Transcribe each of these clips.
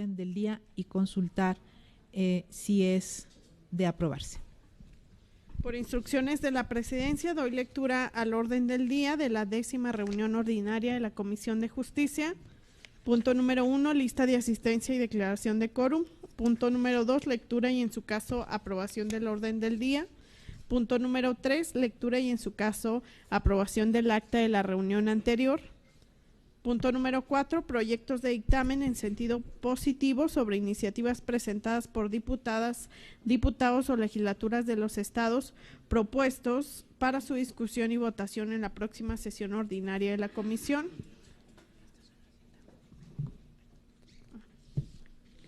orden del día y consultar si es de aprobarse. Por instrucciones de la Presidencia, doy lectura al orden del día de la 10ª reunión ordinaria de la Comisión de Justicia. Punto número 1, lista de asistencia y declaración de quórum. Punto número 2, lectura y en su caso aprobación del orden del día. Punto número 3, lectura y en su caso aprobación del acta de la reunión anterior. Punto número 4, proyectos de dictamen en sentido positivo sobre iniciativas presentadas por diputadas, diputados o legislaturas de los estados propuestos para su discusión y votación en la próxima sesión ordinaria de la comisión.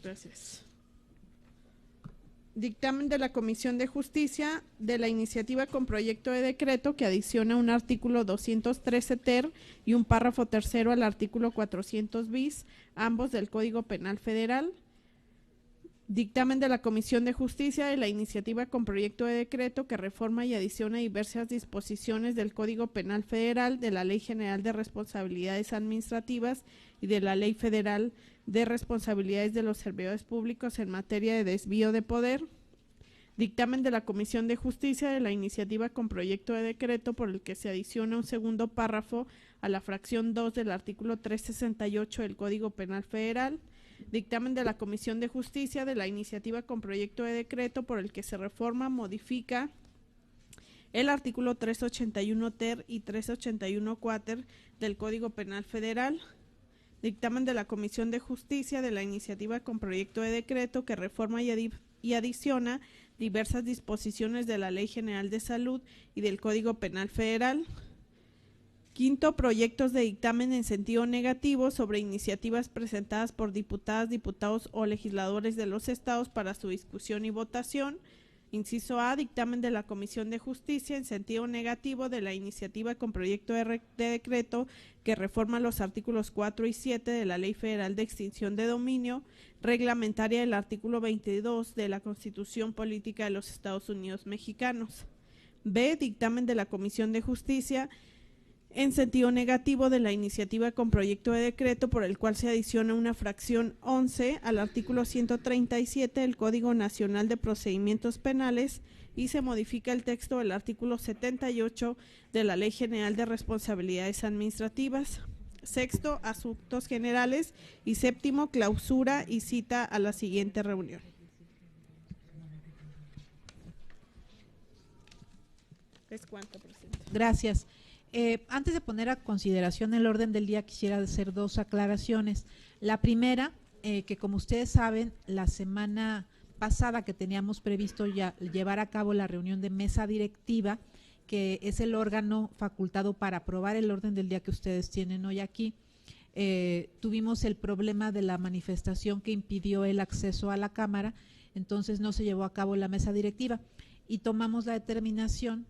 Gracias. Dictamen de la Comisión de Justicia de la iniciativa con proyecto de decreto que adiciona un artículo 213 ter y un párrafo tercero al artículo 400 bis, ambos del Código Penal Federal. Dictamen de la Comisión de Justicia de la iniciativa con proyecto de decreto que reforma y adiciona diversas disposiciones del Código Penal Federal, de la Ley General de Responsabilidades Administrativas y de la Ley Federal de Responsabilidades de los Servidores Públicos en materia de desvío de poder. Dictamen de la Comisión de Justicia de la iniciativa con proyecto de decreto por el que se adiciona un segundo párrafo a la fracción 2 del artículo 368 del Código Penal Federal. Dictamen de la Comisión de Justicia de la iniciativa con proyecto de decreto por el que se reforma, modifica el artículo 381 ter y 381 quater del Código Penal Federal. Dictamen de la Comisión de Justicia de la iniciativa con proyecto de decreto que reforma y adiciona diversas disposiciones de la Ley General de Salud y del Código Penal Federal. Quinto, proyectos de dictamen en sentido negativo sobre iniciativas presentadas por diputadas, diputados o legisladores de los estados para su discusión y votación. Inciso A, dictamen de la Comisión de Justicia en sentido negativo de la iniciativa con proyecto de decreto que reforma los artículos 4 y 7 de la Ley Federal de Extinción de Dominio, reglamentaria del artículo 22 de la Constitución Política de los Estados Unidos Mexicanos. B, dictamen de la Comisión de Justicia en sentido negativo de la iniciativa con proyecto de decreto por el cual se adiciona una fracción 11 al artículo 137 del Código Nacional de Procedimientos Penales y se modifica el texto del artículo 78 de la Ley General de Responsabilidades Administrativas. Sexto, asuntos generales y séptimo, clausura y cita a la siguiente reunión. ¿Es cuánto, presidente? Gracias. Antes de poner a consideración el orden del día, quisiera hacer dos aclaraciones. La primera, que como ustedes saben, la semana pasada que teníamos previsto ya llevar a cabo la reunión de mesa directiva, que es el órgano facultado para aprobar el orden del día que ustedes tienen hoy aquí, tuvimos el problema de la manifestación que impidió el acceso a la Cámara, entonces no se llevó a cabo la mesa directiva y tomamos la determinación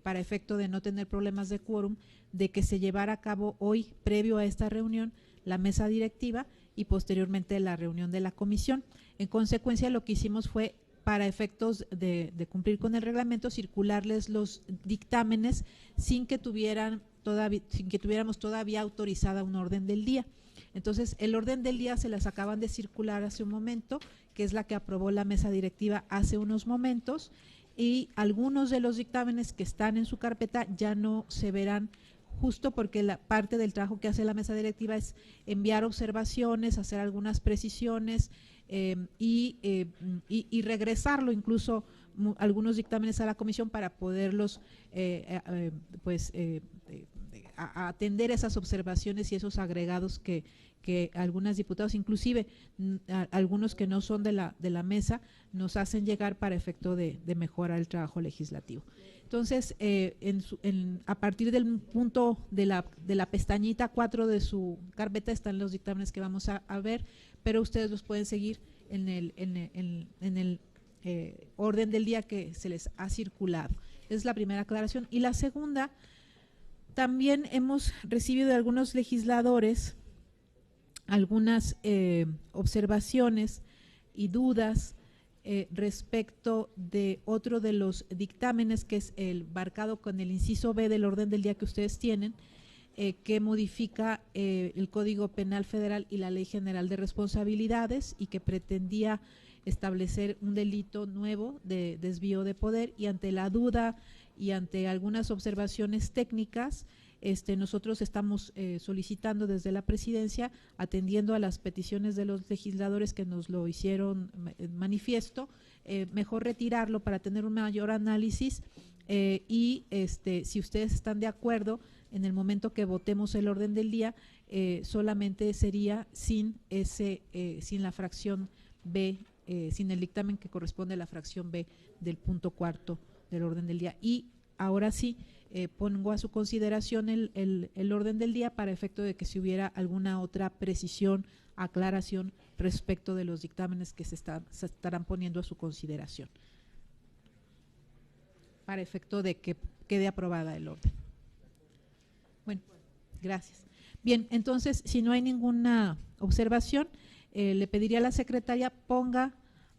para efecto de no tener problemas de quórum, de que se llevara a cabo hoy, previo a esta reunión, la mesa directiva y posteriormente la reunión de la comisión. En consecuencia, lo que hicimos fue, para efectos de cumplir con el reglamento, circularles los dictámenes sin que tuviéramos todavía autorizada un orden del día. Entonces, el orden del día se las acaban de circular hace un momento, que es la que aprobó la mesa directiva hace unos momentos, y algunos de los dictámenes que están en su carpeta ya no se verán, justo porque la parte del trabajo que hace la mesa directiva es enviar observaciones, hacer algunas precisiones y regresarlo incluso algunos dictámenes a la comisión para poderlos a atender esas observaciones y esos agregados que algunos diputados, inclusive algunos que no son de la mesa, nos hacen llegar para efecto de mejorar el trabajo legislativo. Entonces, a partir del punto de la pestañita 4 de su carpeta están los dictámenes que vamos a ver, pero ustedes los pueden seguir en el orden del día que se les ha circulado. Esa es la primera aclaración. Y la segunda, también hemos recibido de algunos legisladores algunas observaciones y dudas respecto de otro de los dictámenes, que es el marcado con el inciso B del orden del día que ustedes tienen, que modifica el Código Penal Federal y la Ley General de Responsabilidades y que pretendía establecer un delito nuevo de desvío de poder, y ante la duda y ante algunas observaciones técnicas, nosotros estamos solicitando desde la presidencia, atendiendo a las peticiones de los legisladores que nos lo hicieron manifiesto, mejor retirarlo para tener un mayor análisis y si ustedes están de acuerdo, en el momento que votemos el orden del día, solamente sería sin la fracción B, sin el dictamen que corresponde a la fracción B del punto cuarto del orden del día. Y ahora sí, pongo a su consideración el orden del día para efecto de que si hubiera alguna otra precisión, aclaración respecto de los dictámenes que se estarán poniendo a su consideración, para efecto de que quede aprobada el orden. Bueno, gracias. Bien, entonces, si no hay ninguna observación, le pediría a la secretaria ponga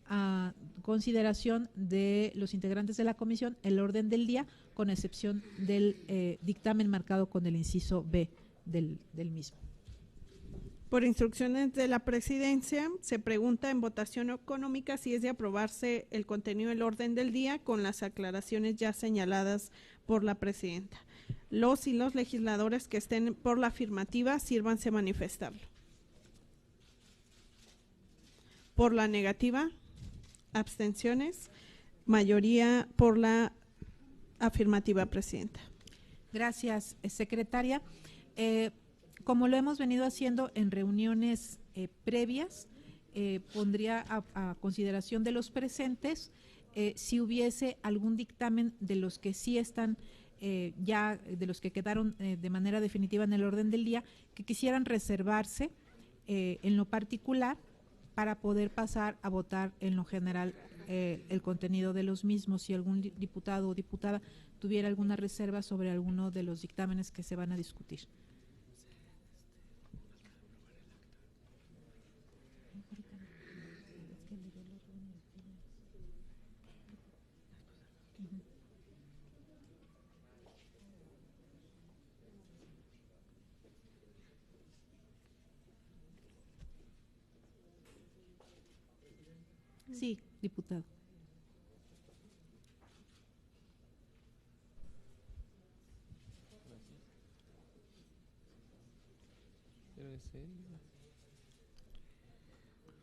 a consideración de los integrantes de la comisión el orden del día, con excepción del dictamen marcado con el inciso B del mismo. Por instrucciones de la presidencia, se pregunta en votación económica si es de aprobarse el contenido del orden del día con las aclaraciones ya señaladas por la presidenta. Los y los legisladores que estén por la afirmativa, sírvanse manifestarlo. Por la negativa, abstenciones, mayoría por la afirmativa, presidenta. Gracias, secretaria. Como lo hemos venido haciendo en reuniones previas, pondría a consideración de los presentes si hubiese algún dictamen de los que sí están ya, de los que quedaron de manera definitiva en el orden del día, que quisieran reservarse en lo particular para poder pasar a votar en lo general el contenido de los mismos. Si algún diputado o diputada tuviera alguna reserva sobre alguno de los dictámenes que se van a discutir. Sí, diputado.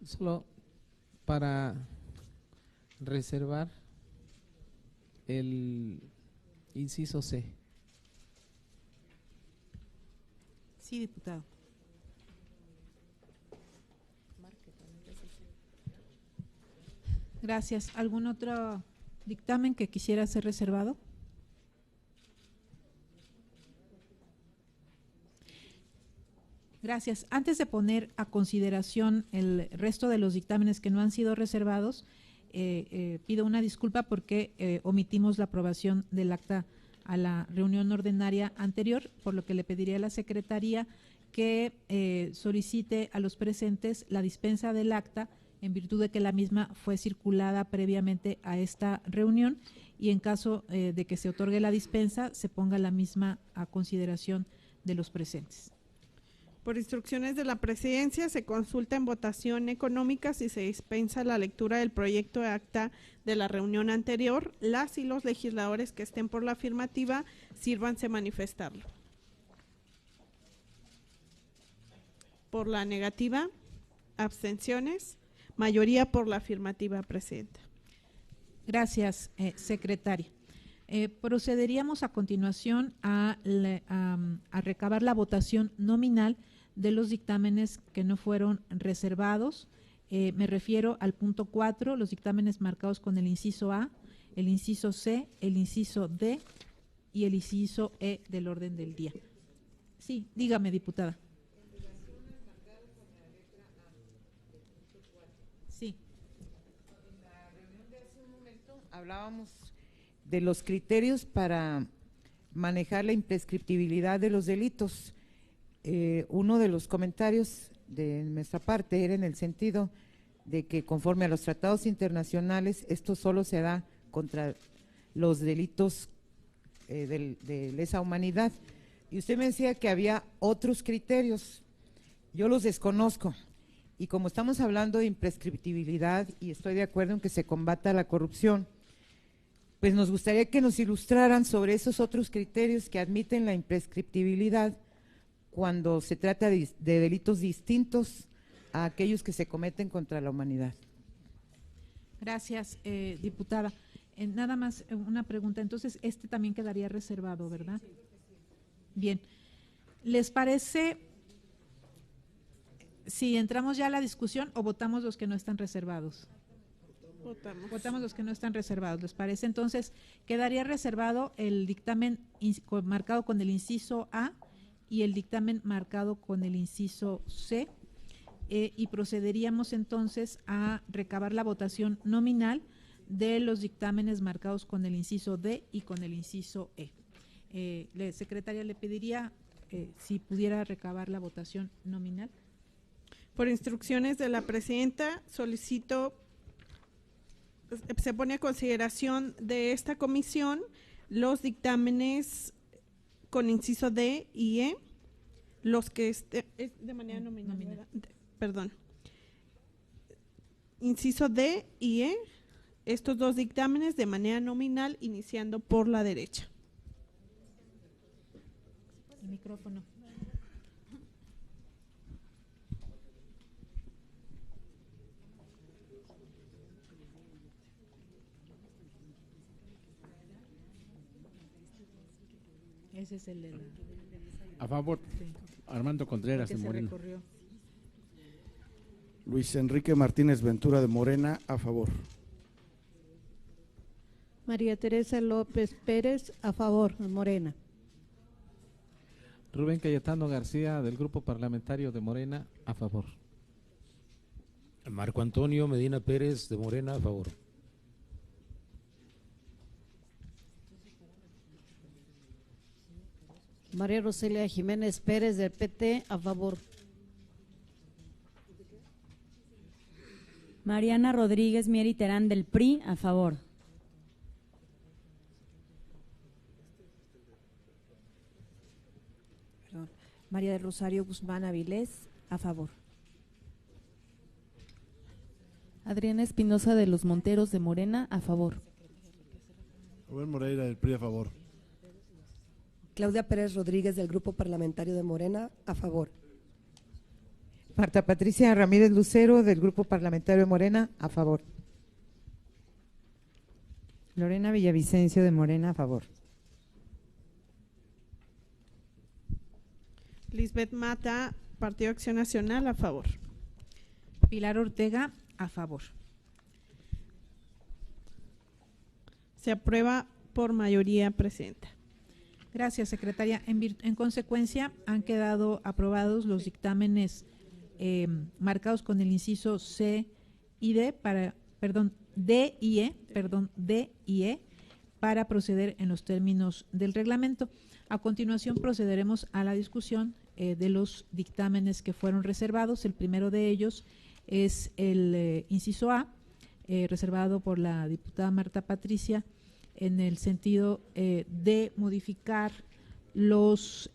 Solo para reservar el inciso C. Sí, diputado. Gracias. ¿Algún otro dictamen que quisiera ser reservado? Gracias. Antes de poner a consideración el resto de los dictámenes que no han sido reservados, pido una disculpa porque omitimos la aprobación del acta a la reunión ordinaria anterior, por lo que le pediría a la Secretaría que solicite a los presentes la dispensa del acta en virtud de que la misma fue circulada previamente a esta reunión, y en caso de que se otorgue la dispensa, se ponga la misma a consideración de los presentes. Por instrucciones de la presidencia, se consulta en votación económica si se dispensa la lectura del proyecto de acta de la reunión anterior. Las y los legisladores que estén por la afirmativa, sírvanse manifestarlo. Por la negativa, abstenciones, mayoría por la afirmativa, presidenta. Gracias, secretaria. Procederíamos a continuación a recabar la votación nominal de los dictámenes que no fueron reservados. Me refiero al punto 4, los dictámenes marcados con el inciso A, el inciso C, el inciso D y el inciso E del orden del día. Sí, dígame, diputada. Sí. En la reunión de hace un momento hablábamos de los criterios para manejar la imprescriptibilidad de los delitos. Uno de los comentarios de nuestra parte era en el sentido de que conforme a los tratados internacionales, esto solo se da contra los delitos de lesa humanidad, Y usted me decía que había otros criterios, yo los desconozco. Y como estamos hablando de imprescriptibilidad y estoy de acuerdo en que se combata la corrupción, pues nos gustaría que nos ilustraran sobre esos otros criterios que admiten la imprescriptibilidad cuando se trata de delitos distintos a aquellos que se cometen contra la humanidad. Gracias, diputada. Nada más una pregunta. Entonces, este también quedaría reservado, ¿verdad? Bien. ¿Les parece si entramos ya a la discusión o votamos los que no están reservados? Votamos los que no están reservados. ¿Les parece? Entonces, quedaría reservado el dictamen marcado con el inciso A y el dictamen marcado con el inciso C. Y procederíamos entonces a recabar la votación nominal de los dictámenes marcados con el inciso D y con el inciso E. Secretaria, le pediría si pudiera recabar la votación nominal. Por instrucciones de la presidenta, solicito, se pone a consideración de esta comisión los dictámenes con inciso D y E, los que es de manera nominal. Perdón. Inciso D y E, estos dos dictámenes de manera nominal, iniciando por la derecha. El micrófono. Ese es el de la… A favor, Sí. Armando Contreras de Porque se Morena. recorrió. Luis Enrique Martínez Ventura de Morena, a favor. María Teresa López Pérez, a favor, Morena. Rubén Cayetano García, del Grupo Parlamentario de Morena, a favor. Marco Antonio Medina Pérez de Morena, a favor. María Roselia Jiménez Pérez, del PT, a favor. Mariana Rodríguez Mieri Terán, del PRI, a favor. María del Rosario Guzmán Avilés, a favor. Adriana Espinosa de los Monteros de Morena, a favor. Rubén Moreira del PRI, a favor. Claudia Pérez Rodríguez del Grupo Parlamentario de Morena, a favor. Marta Patricia Ramírez Lucero del Grupo Parlamentario de Morena, a favor. Lorena Villavicencio de Morena, a favor. Lisbeth Mata, Partido Acción Nacional, a favor. Pilar Ortega, a favor. Se aprueba por mayoría, presidenta. Gracias, secretaria. En consecuencia, han quedado aprobados los dictámenes marcados con el inciso C y D D y E para proceder en los términos del reglamento. A continuación procederemos a la discusión de los dictámenes que fueron reservados. El primero de ellos es el inciso A, reservado por la diputada Marta Patricia, en el sentido de modificar los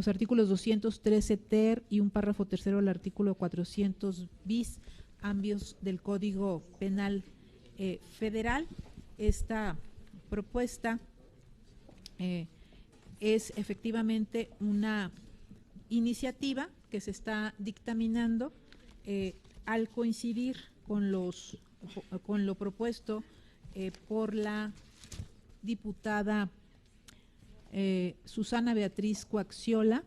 artículos 213 ter y un párrafo tercero del artículo 400 bis, ambos del Código Penal Federal. Esta propuesta es efectivamente una iniciativa que se está dictaminando al coincidir con lo propuesto por la diputada Susana Beatriz Coaxiola,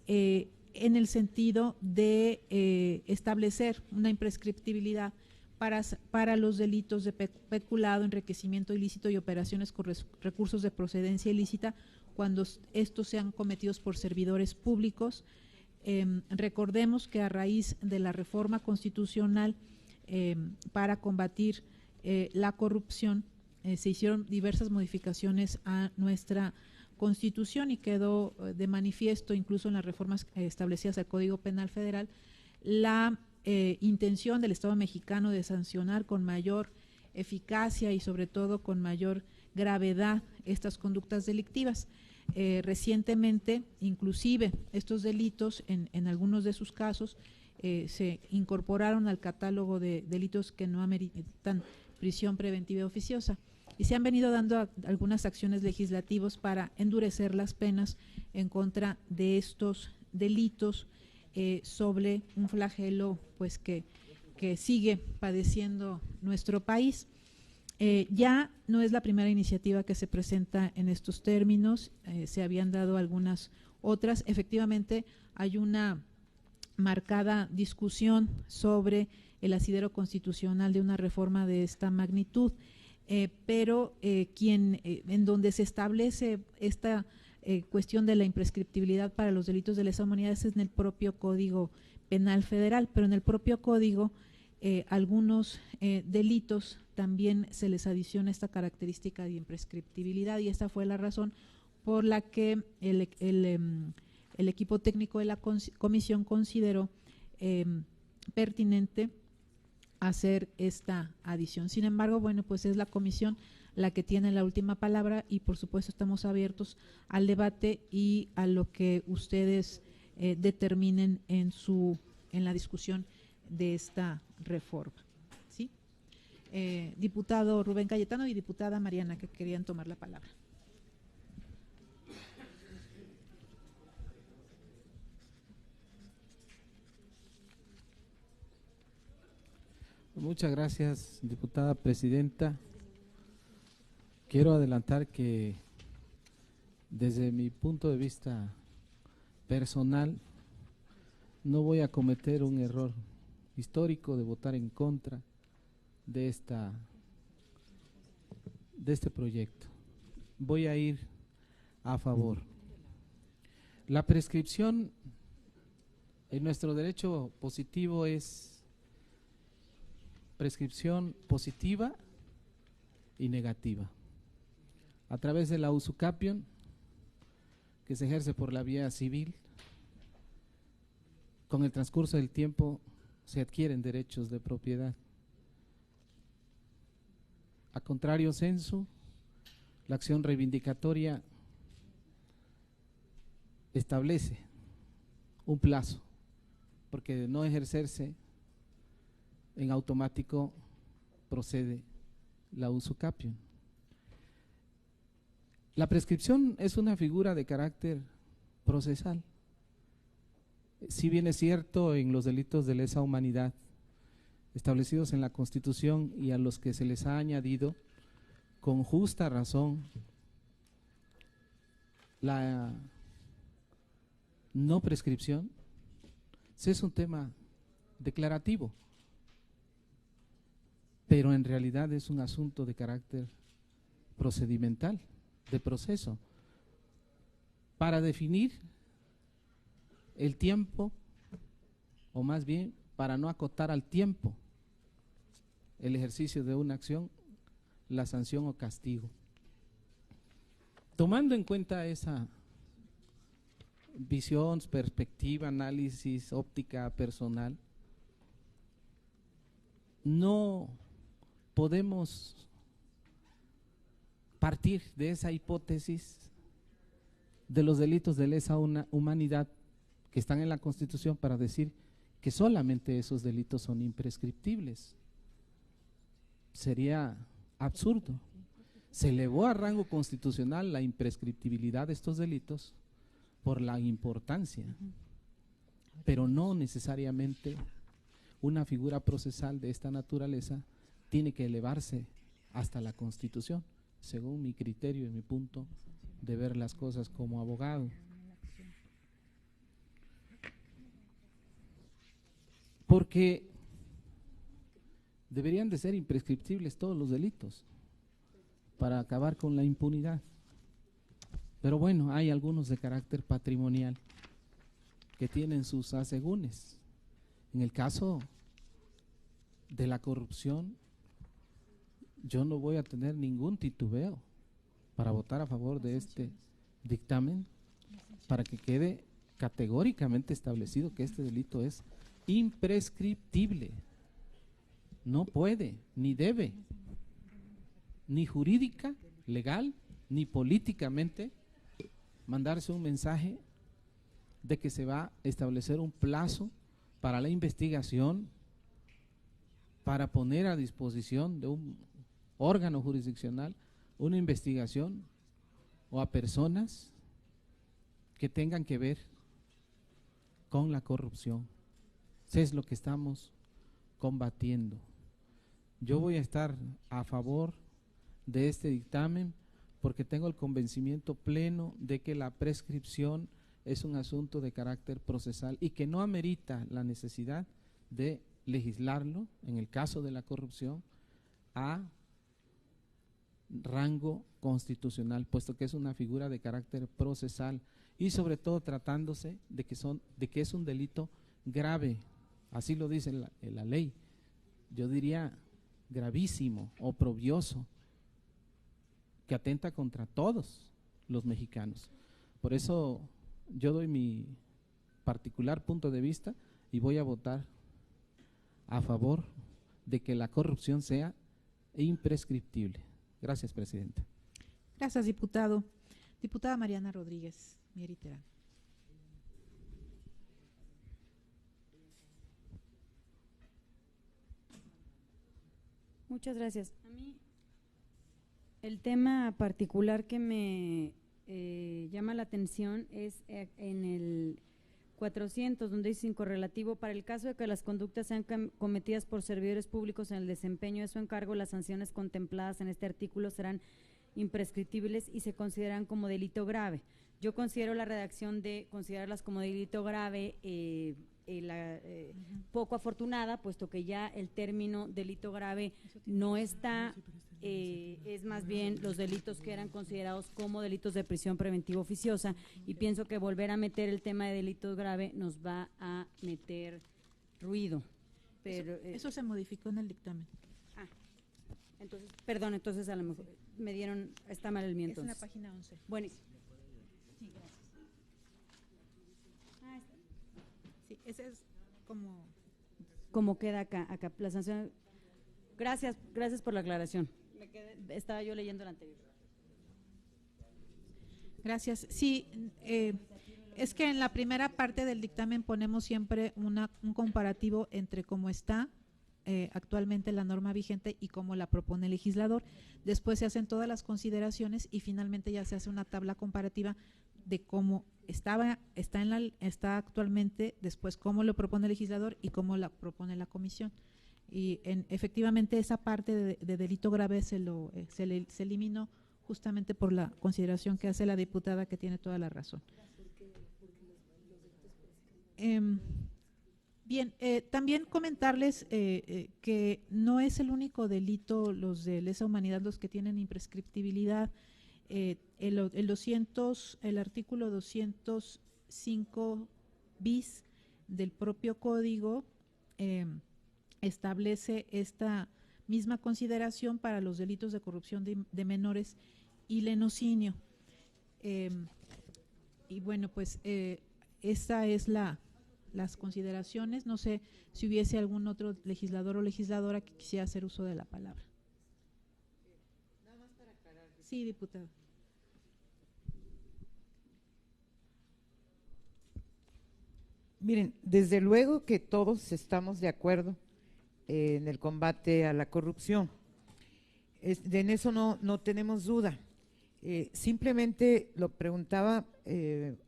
en el sentido de establecer una imprescriptibilidad para los delitos de peculado, enriquecimiento ilícito y operaciones con recursos de procedencia ilícita cuando estos sean cometidos por servidores públicos. Recordemos que a raíz de la reforma constitucional para combatir la corrupción se hicieron diversas modificaciones a nuestra Constitución y quedó de manifiesto, incluso en las reformas establecidas al Código Penal Federal, la intención del Estado mexicano de sancionar con mayor eficacia y sobre todo con mayor gravedad estas conductas delictivas. Recientemente, inclusive, estos delitos, en algunos de sus casos, se incorporaron al catálogo de delitos que no ameritan prisión preventiva oficiosa, y se han venido dando algunas acciones legislativas para endurecer las penas en contra de estos delitos sobre un flagelo pues que sigue padeciendo nuestro país. Ya no es la primera iniciativa que se presenta en estos términos, se habían dado algunas otras. Efectivamente, hay una marcada discusión sobre el asidero constitucional de una reforma de esta magnitud, pero en donde se establece esta cuestión de la imprescriptibilidad para los delitos de lesa humanidad es en el propio Código Penal Federal, pero en el propio Código algunos delitos también se les adiciona esta característica de imprescriptibilidad, y esta fue la razón por la que el equipo técnico de la comisión consideró pertinente hacer esta adición. Sin embargo, bueno, pues es la comisión la que tiene la última palabra, y por supuesto estamos abiertos al debate y a lo que ustedes determinen en la discusión de esta reforma. ¿Sí? Diputado Rubén Cayetano y diputada Mariana, que querían tomar la palabra. Muchas gracias, diputada presidenta. Quiero adelantar que desde mi punto de vista personal no voy a cometer un error histórico de votar en contra de este proyecto. Voy a ir a favor. La prescripción en nuestro derecho positivo es prescripción positiva y negativa. A través de la usucapión, que se ejerce por la vía civil, con el transcurso del tiempo se adquieren derechos de propiedad. A contrario sensu, la acción reivindicatoria establece un plazo, porque de no ejercerse en automático procede la usucapión. La prescripción es una figura de carácter procesal. Si bien es cierto, en los delitos de lesa humanidad establecidos en la Constitución y a los que se les ha añadido con justa razón la no prescripción, es un tema declarativo, pero en realidad es un asunto de carácter procedimental, de proceso, para definir el tiempo, o más bien para no acotar al tiempo el ejercicio de una acción, la sanción o castigo. Tomando en cuenta esa visión, perspectiva, análisis, óptica personal, no podemos partir de esa hipótesis de los delitos de lesa humanidad que están en la Constitución para decir que solamente esos delitos son imprescriptibles. Sería absurdo. Se elevó a rango constitucional la imprescriptibilidad de estos delitos por la importancia, pero no necesariamente una figura procesal de esta naturaleza tiene que elevarse hasta la Constitución, según mi criterio y mi punto de ver las cosas como abogado. Porque deberían de ser imprescriptibles todos los delitos para acabar con la impunidad. Pero bueno, hay algunos de carácter patrimonial que tienen sus asegúnes. En el caso de la corrupción, yo no voy a tener ningún titubeo para votar a favor de este dictamen, para que quede categóricamente establecido que este delito es imprescriptible. No puede, ni debe, ni jurídica, legal ni políticamente mandarse un mensaje de que se va a establecer un plazo para la investigación, para poner a disposición de un órgano jurisdiccional una investigación o a personas que tengan que ver con la corrupción. Eso es lo que estamos combatiendo. Yo voy a estar a favor de este dictamen porque tengo el convencimiento pleno de que la prescripción es un asunto de carácter procesal y que no amerita la necesidad de legislarlo, en el caso de la corrupción, a rango constitucional, puesto que es una figura de carácter procesal y sobre todo tratándose de que es un delito grave, así lo dice la ley, yo diría gravísimo, oprobioso, que atenta contra todos los mexicanos. Por eso yo doy mi particular punto de vista y voy a votar a favor de que la corrupción sea imprescriptible. Gracias, presidenta. Gracias, diputado. Diputada Mariana Rodríguez Mier y Terán. Muchas gracias. A mí el tema particular que me llama la atención es en el 400, donde dice correlativo, para el caso de que las conductas sean cometidas por servidores públicos en el desempeño de su encargo, las sanciones contempladas en este artículo serán imprescriptibles y se consideran como delito grave. Yo considero la redacción de considerarlas como delito grave poco afortunada, puesto que ya el término delito grave no está, es más bien los delitos que eran considerados como delitos de prisión preventiva oficiosa, y pienso que volver a meter el tema de delitos grave nos va a meter ruido. Pero eso se modificó en el dictamen. Entonces, perdón, entonces a lo mejor me dieron, está mal el mío entonces. Es en la página 11. Bueno. Sí, gracias. Sí, ese es como queda acá la sanción. Gracias por la aclaración. Estaba yo leyendo el anterior. Gracias. Sí, es que en la primera parte del dictamen ponemos siempre un comparativo entre cómo está actualmente la norma vigente y cómo la propone el legislador. Después se hacen todas las consideraciones y finalmente ya se hace una tabla comparativa de cómo está actualmente, después cómo lo propone el legislador y cómo la propone la comisión. Y efectivamente esa parte de delito grave se eliminó justamente por la consideración que hace la diputada, que tiene toda la razón. Bien, también comentarles que no es el único delito, los de lesa humanidad, los que tienen imprescriptibilidad. El artículo 205 bis del propio código establece esta misma consideración para los delitos de corrupción de menores y lenocinio. Y bueno, pues esta es las consideraciones. No sé si hubiese algún otro legislador o legisladora que quisiera hacer uso de la palabra. Nada más para aclarar. Sí, diputado. Miren, desde luego que todos estamos de acuerdo en el combate a la corrupción. En eso no tenemos duda. Simplemente lo preguntaba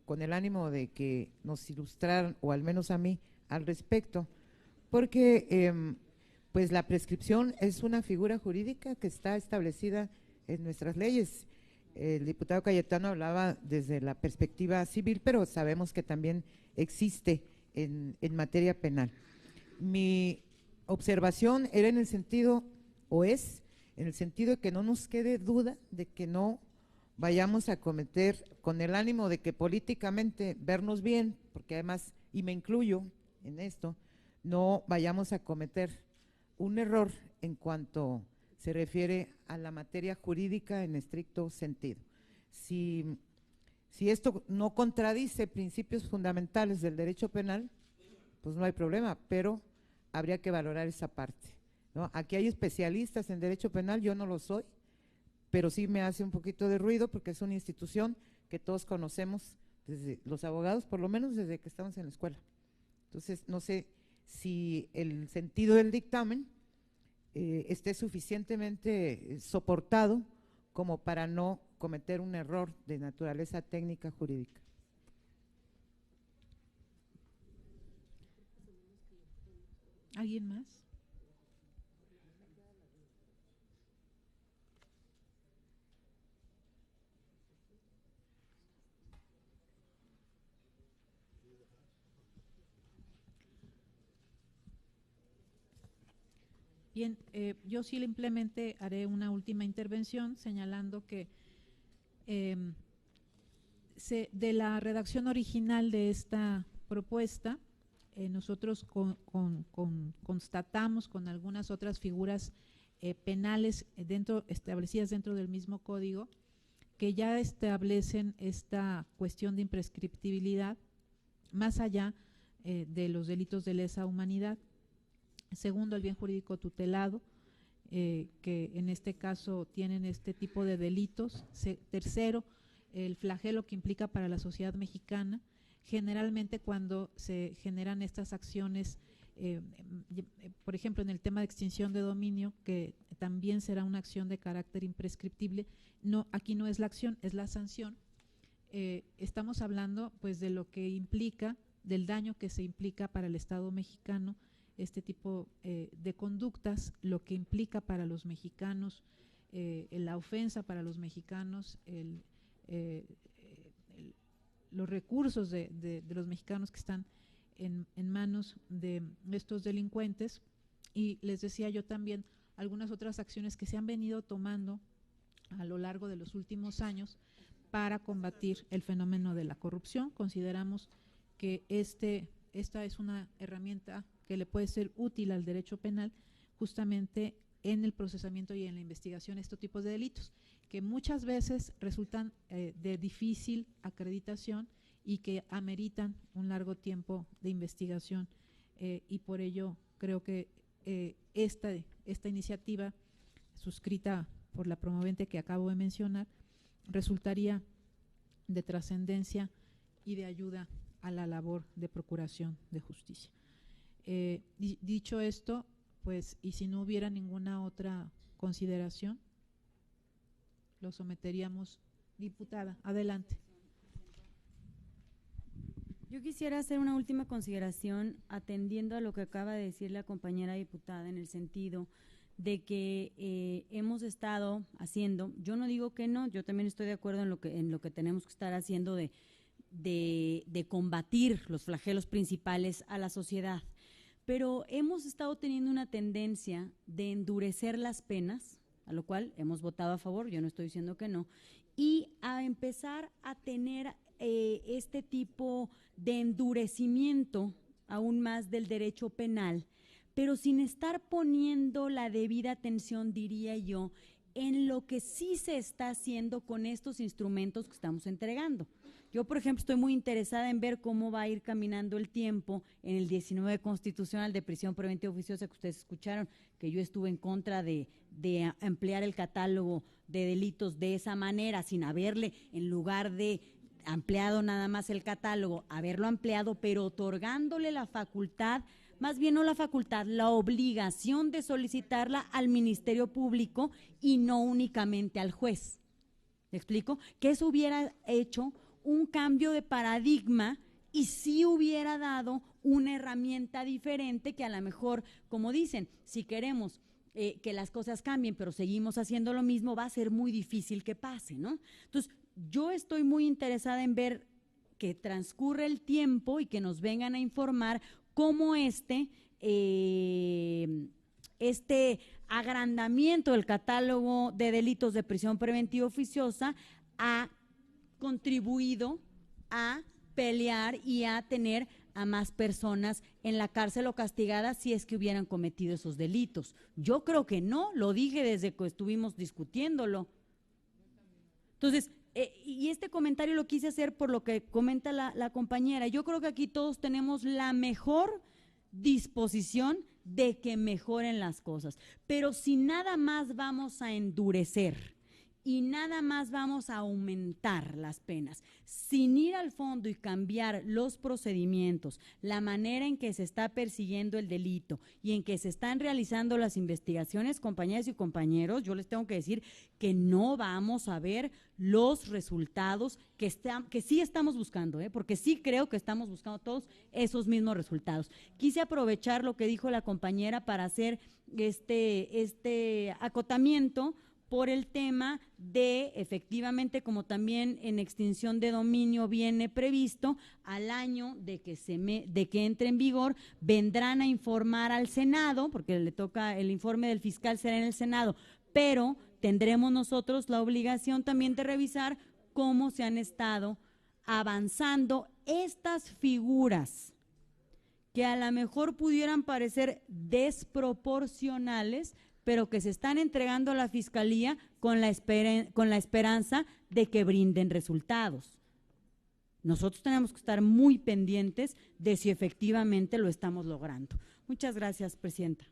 con el ánimo de que nos ilustraran, o al menos a mí, al respecto, porque pues la prescripción es una figura jurídica que está establecida en nuestras leyes. El diputado Cayetano hablaba desde la perspectiva civil, pero sabemos que también existe en materia penal. Mi observación era en el sentido, o es, en el sentido de que no nos quede duda de que no vayamos a cometer, con el ánimo de que políticamente vernos bien, porque además, y me incluyo en esto, no vayamos a cometer un error en cuanto se refiere a la materia jurídica en estricto sentido. Si esto no contradice principios fundamentales del derecho penal, pues no hay problema, pero habría que valorar esa parte, ¿no? Aquí hay especialistas en derecho penal, yo no lo soy, pero sí me hace un poquito de ruido porque es una institución que todos conocemos, desde los abogados, por lo menos desde que estamos en la escuela. Entonces, no sé si el sentido del dictamen esté suficientemente soportado como para no cometer un error de naturaleza técnica jurídica. ¿Alguien más? Bien, yo simplemente haré una última intervención señalando que de la redacción original de esta propuesta, nosotros constatamos con algunas otras figuras penales establecidas dentro del mismo código que ya establecen esta cuestión de imprescriptibilidad más allá de los delitos de lesa humanidad. Segundo, el bien jurídico tutelado, que en este caso tienen este tipo de delitos. Tercero, el flagelo que implica para la sociedad mexicana. Generalmente cuando se generan estas acciones, por ejemplo en el tema de extinción de dominio, que también será una acción de carácter imprescriptible, no, aquí no es la acción, es la sanción. Estamos hablando pues de lo que implica, del daño que se implica para el Estado mexicano este tipo de conductas, lo que implica para los mexicanos, la ofensa para los mexicanos, los recursos de los mexicanos que están en manos de estos delincuentes. Y les decía yo también algunas otras acciones que se han venido tomando a lo largo de los últimos años para combatir el fenómeno de la corrupción. Consideramos que esta es una herramienta que le puede ser útil al derecho penal justamente en el procesamiento y en la investigación de estos tipos de delitos, que muchas veces resultan de difícil acreditación y que ameritan un largo tiempo de investigación, y por ello creo que esta iniciativa suscrita por la promovente que acabo de mencionar resultaría de trascendencia y de ayuda a la labor de procuración de justicia. Dicho esto, pues, y si no hubiera ninguna otra consideración, lo someteríamos. Diputada, adelante. Yo quisiera hacer una última consideración atendiendo a lo que acaba de decir la compañera diputada, en el sentido de que hemos estado haciendo, yo no digo que no, yo también estoy de acuerdo en lo que tenemos que estar haciendo de combatir los flagelos principales a la sociedad, pero hemos estado teniendo una tendencia de endurecer las penas, a lo cual hemos votado a favor, yo no estoy diciendo que no, y a empezar a tener este tipo de endurecimiento aún más del derecho penal, pero sin estar poniendo la debida atención, diría yo, en lo que sí se está haciendo con estos instrumentos que estamos entregando. Yo, por ejemplo, estoy muy interesada en ver cómo va a ir caminando el tiempo en el 19 constitucional de prisión preventiva oficiosa que ustedes escucharon, que yo estuve en contra de ampliar el catálogo de delitos de esa manera, sin haberle, en lugar de ampliado nada más el catálogo, haberlo ampliado, pero otorgándole la facultad, más bien no la facultad, la obligación de solicitarla al Ministerio Público y no únicamente al juez. ¿Me explico? Que eso hubiera hecho un cambio de paradigma y sí hubiera dado una herramienta diferente que a lo mejor, como dicen, si queremos que las cosas cambien, pero seguimos haciendo lo mismo, va a ser muy difícil que pase, ¿no? Entonces, yo estoy muy interesada en ver que transcurre el tiempo y que nos vengan a informar cómo este agrandamiento del catálogo de delitos de prisión preventiva oficiosa ha contribuido a pelear y a tener a más personas en la cárcel o castigadas si es que hubieran cometido esos delitos. Yo creo que no, lo dije desde que estuvimos discutiéndolo. Entonces, y este comentario lo quise hacer por lo que comenta la compañera. Yo creo que aquí todos tenemos la mejor disposición de que mejoren las cosas, pero si nada más vamos a endurecer y nada más vamos a aumentar las penas, sin ir al fondo y cambiar los procedimientos, la manera en que se está persiguiendo el delito y en que se están realizando las investigaciones, compañeras y compañeros, yo les tengo que decir que no vamos a ver los resultados que sí estamos buscando, porque sí creo que estamos buscando todos esos mismos resultados. Quise aprovechar lo que dijo la compañera para hacer este acotamiento por el tema de, efectivamente, como también en extinción de dominio viene previsto, al año de que entre en vigor, vendrán a informar al Senado, porque le toca el informe del fiscal será en el Senado, pero tendremos nosotros la obligación también de revisar cómo se han estado avanzando estas figuras que a lo mejor pudieran parecer desproporcionales, pero que se están entregando a la Fiscalía con la esperanza de que brinden resultados. Nosotros tenemos que estar muy pendientes de si efectivamente lo estamos logrando. Muchas gracias, Presidenta.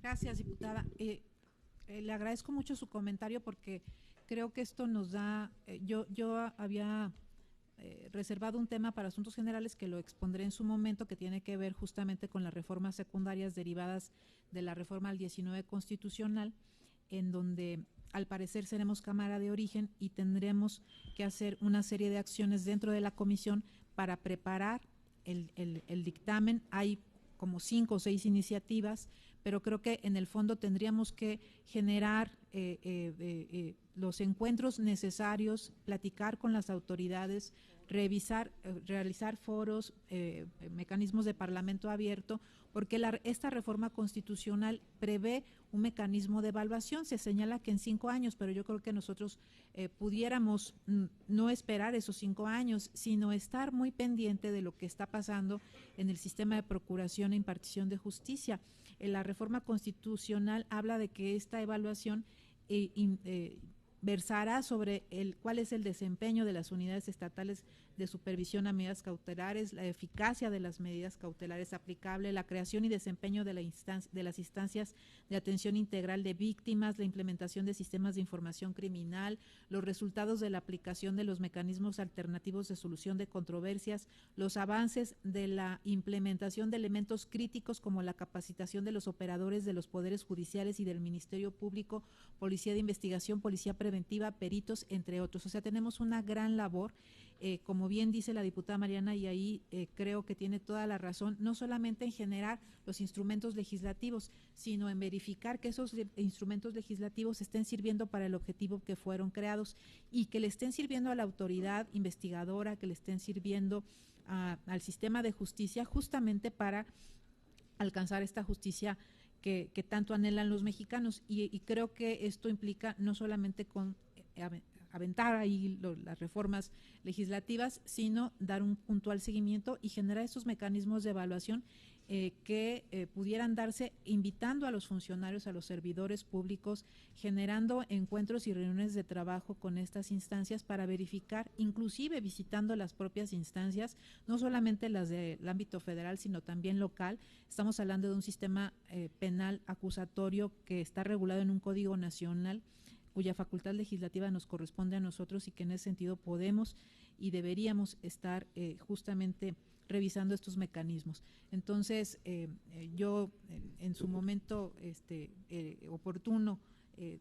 Gracias, diputada. Le agradezco mucho su comentario porque creo que esto nos da, yo había reservado un tema para asuntos generales que lo expondré en su momento, que tiene que ver justamente con las reformas secundarias derivadas de la reforma al 19 constitucional, en donde al parecer seremos Cámara de Origen y tendremos que hacer una serie de acciones dentro de la comisión para preparar el dictamen. Hay como 5 o 6 iniciativas, pero creo que en el fondo tendríamos que generar los encuentros necesarios, platicar con las autoridades, realizar foros, mecanismos de parlamento abierto, porque esta reforma constitucional prevé un mecanismo de evaluación. Se señala que en 5 años, pero yo creo que nosotros pudiéramos no esperar esos 5 años, sino estar muy pendiente de lo que está pasando en el sistema de procuración e impartición de justicia. La reforma constitucional habla de que esta evaluación versará sobre cuál es el desempeño de las unidades estatales de supervisión a medidas cautelares, la eficacia de las medidas cautelares aplicables, la creación y desempeño de las instancias de atención integral de víctimas, la implementación de sistemas de información criminal, los resultados de la aplicación de los mecanismos alternativos de solución de controversias, los avances de la implementación de elementos críticos como la capacitación de los operadores de los poderes judiciales y del Ministerio Público, Policía de Investigación, Policía Preventiva, peritos, entre otros. O sea, tenemos una gran labor, como bien dice la diputada Mariana, y ahí creo que tiene toda la razón, no solamente en generar los instrumentos legislativos, sino en verificar que esos instrumentos legislativos estén sirviendo para el objetivo que fueron creados y que le estén sirviendo a la autoridad investigadora, que le estén sirviendo al sistema de justicia, justamente para alcanzar esta justicia que tanto anhelan los mexicanos. Y creo que esto implica no solamente con aventar ahí las reformas legislativas, sino dar un puntual seguimiento y generar esos mecanismos de evaluación que pudieran darse invitando a los funcionarios, a los servidores públicos, generando encuentros y reuniones de trabajo con estas instancias para verificar, inclusive visitando las propias instancias, no solamente las del ámbito federal, sino también local. Estamos hablando de un sistema penal acusatorio que está regulado en un código nacional, cuya facultad legislativa nos corresponde a nosotros y que en ese sentido podemos y deberíamos estar justamente revisando estos mecanismos. Entonces, yo en su momento oportuno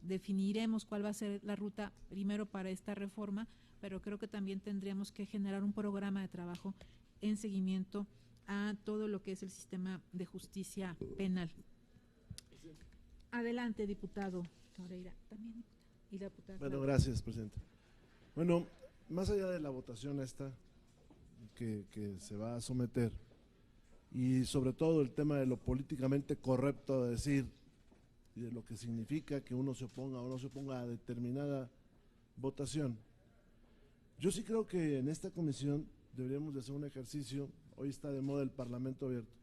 definiremos cuál va a ser la ruta primero para esta reforma, pero creo que también tendríamos que generar un programa de trabajo en seguimiento a todo lo que es el sistema de justicia penal. Adelante, diputado Moreira. También. Y la diputada Bueno, gracias, presidente. Bueno, más allá de la votación esta que se va a someter y sobre todo el tema de lo políticamente correcto de decir y de lo que significa que uno se oponga o no se oponga a determinada votación, yo sí creo que en esta comisión deberíamos de hacer un ejercicio, hoy está de moda el Parlamento abierto,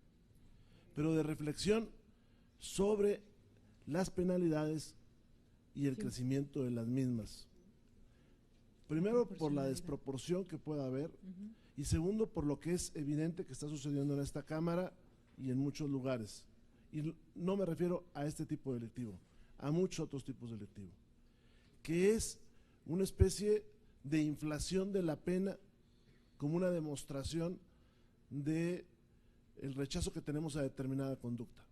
pero de reflexión sobre las penalidades y el crecimiento de las mismas. Primero, por la desproporción que pueda haber, y segundo, por lo que es evidente que está sucediendo en esta Cámara y en muchos lugares. Y no me refiero a este tipo delictivo, a muchos otros tipos delictivos, que es una especie de inflación de la pena como una demostración de el rechazo que tenemos a determinada conducta.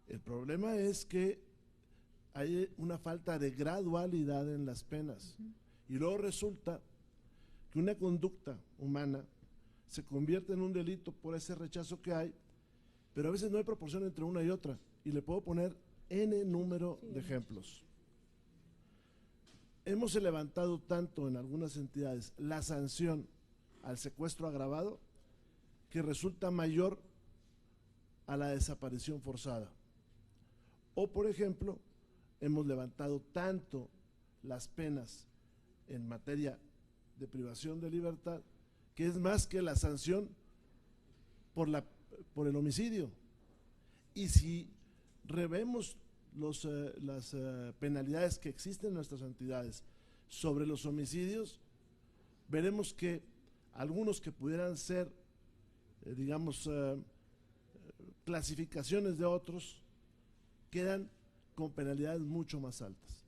El problema es que hay una falta de gradualidad en las penas y luego resulta que una conducta humana se convierte en un delito por ese rechazo que hay, pero a veces no hay proporción entre una y otra, y le puedo poner N número de ejemplos. Hemos levantado tanto en algunas entidades la sanción al secuestro agravado que resulta mayor a la desaparición forzada. O, por ejemplo, hemos levantado tanto las penas en materia de privación de libertad que es más que la sanción por el homicidio. Y si revemos las penalidades que existen en nuestras entidades sobre los homicidios, veremos que algunos que pudieran ser, digamos, clasificaciones de otros, quedan con penalidades mucho más altas.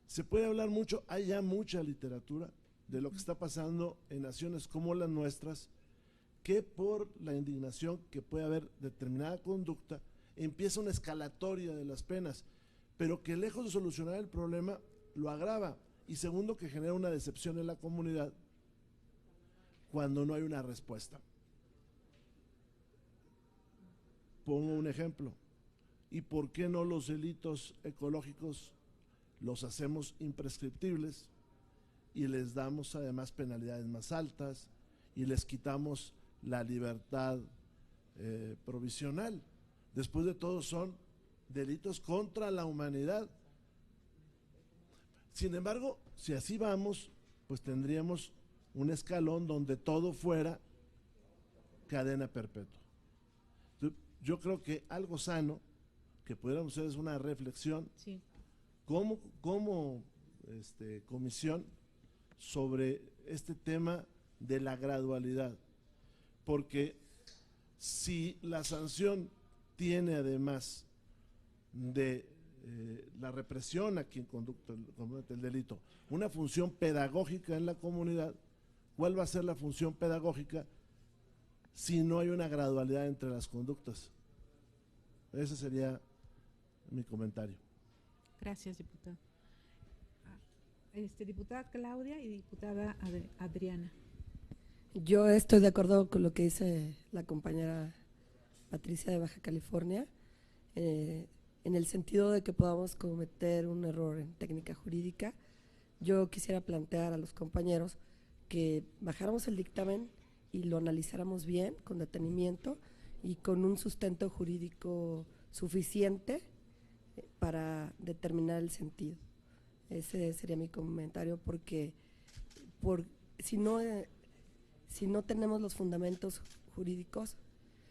Se puede hablar mucho, hay ya mucha literatura de lo que está pasando en naciones como las nuestras, que por la indignación que puede haber determinada conducta, empieza una escalatoria de las penas, pero que lejos de solucionar el problema, lo agrava. Y segundo, que genera una decepción en la comunidad cuando no hay una respuesta. Pongo un ejemplo. ¿Y por qué no los delitos ecológicos los hacemos imprescriptibles y les damos además penalidades más altas y les quitamos la libertad provisional? Después de todo son delitos contra la humanidad. Sin embargo, si así vamos, pues tendríamos un escalón donde todo fuera cadena perpetua. Yo creo que algo sano que pudiéramos hacer es una reflexión como comisión sobre este tema de la gradualidad, porque si la sanción tiene además de la represión a quien comete el delito una función pedagógica en la comunidad, ¿cuál va a ser la función pedagógica si no hay una gradualidad entre las conductas? Ese sería mi comentario. Gracias, diputada. Diputada Claudia y diputada Adriana. Yo estoy de acuerdo con lo que dice la compañera Patricia de Baja California, en el sentido de que podamos cometer un error en técnica jurídica. Yo quisiera plantear a los compañeros que bajáramos el dictamen y lo analizáramos bien, con detenimiento y con un sustento jurídico suficiente para determinar el sentido. Ese sería mi comentario, porque si no tenemos los fundamentos jurídicos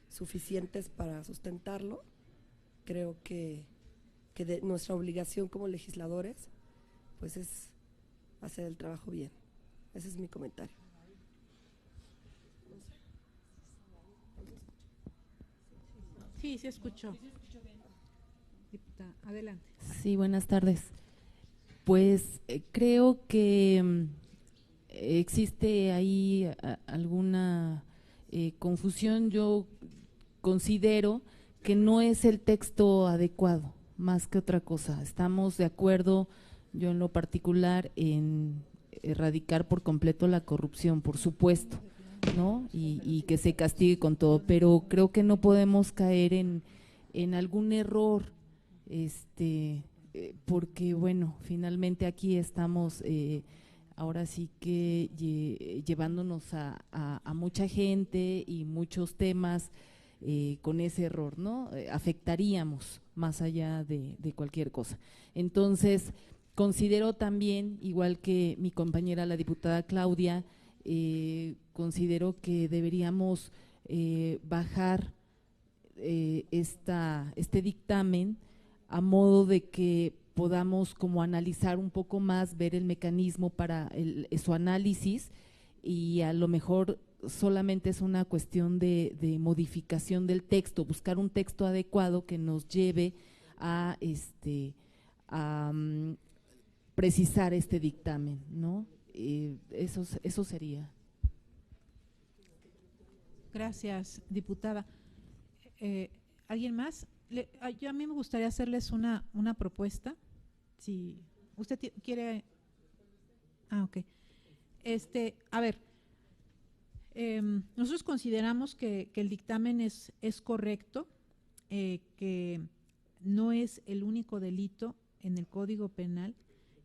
suficientes para sustentarlo, creo que nuestra obligación como legisladores pues es hacer el trabajo bien. Ese es mi comentario. Sí, se escuchó. Diputada, adelante. Sí, buenas tardes. Pues creo que existe ahí alguna confusión. Yo considero que no es el texto adecuado, más que otra cosa. Estamos de acuerdo, yo en lo particular, en erradicar por completo la corrupción, por supuesto, ¿no? Y que se castigue con todo, pero creo que no podemos caer en algún error, porque bueno, finalmente aquí estamos ahora sí que llevándonos a mucha gente y muchos temas con ese error, ¿no? Afectaríamos más allá de cualquier cosa. Entonces, considero también, igual que mi compañera la diputada Claudia, considero que deberíamos bajar este dictamen a modo de que podamos como analizar un poco más, ver el mecanismo para su análisis, y a lo mejor solamente es una cuestión de modificación del texto, buscar un texto adecuado que nos lleve a precisar este dictamen, ¿no? Eso sería. Gracias, diputada. ¿Alguien más? A mí me gustaría hacerles una propuesta. Si usted quiere… ok. A ver, nosotros consideramos que el dictamen es correcto, que no es el único delito en el Código Penal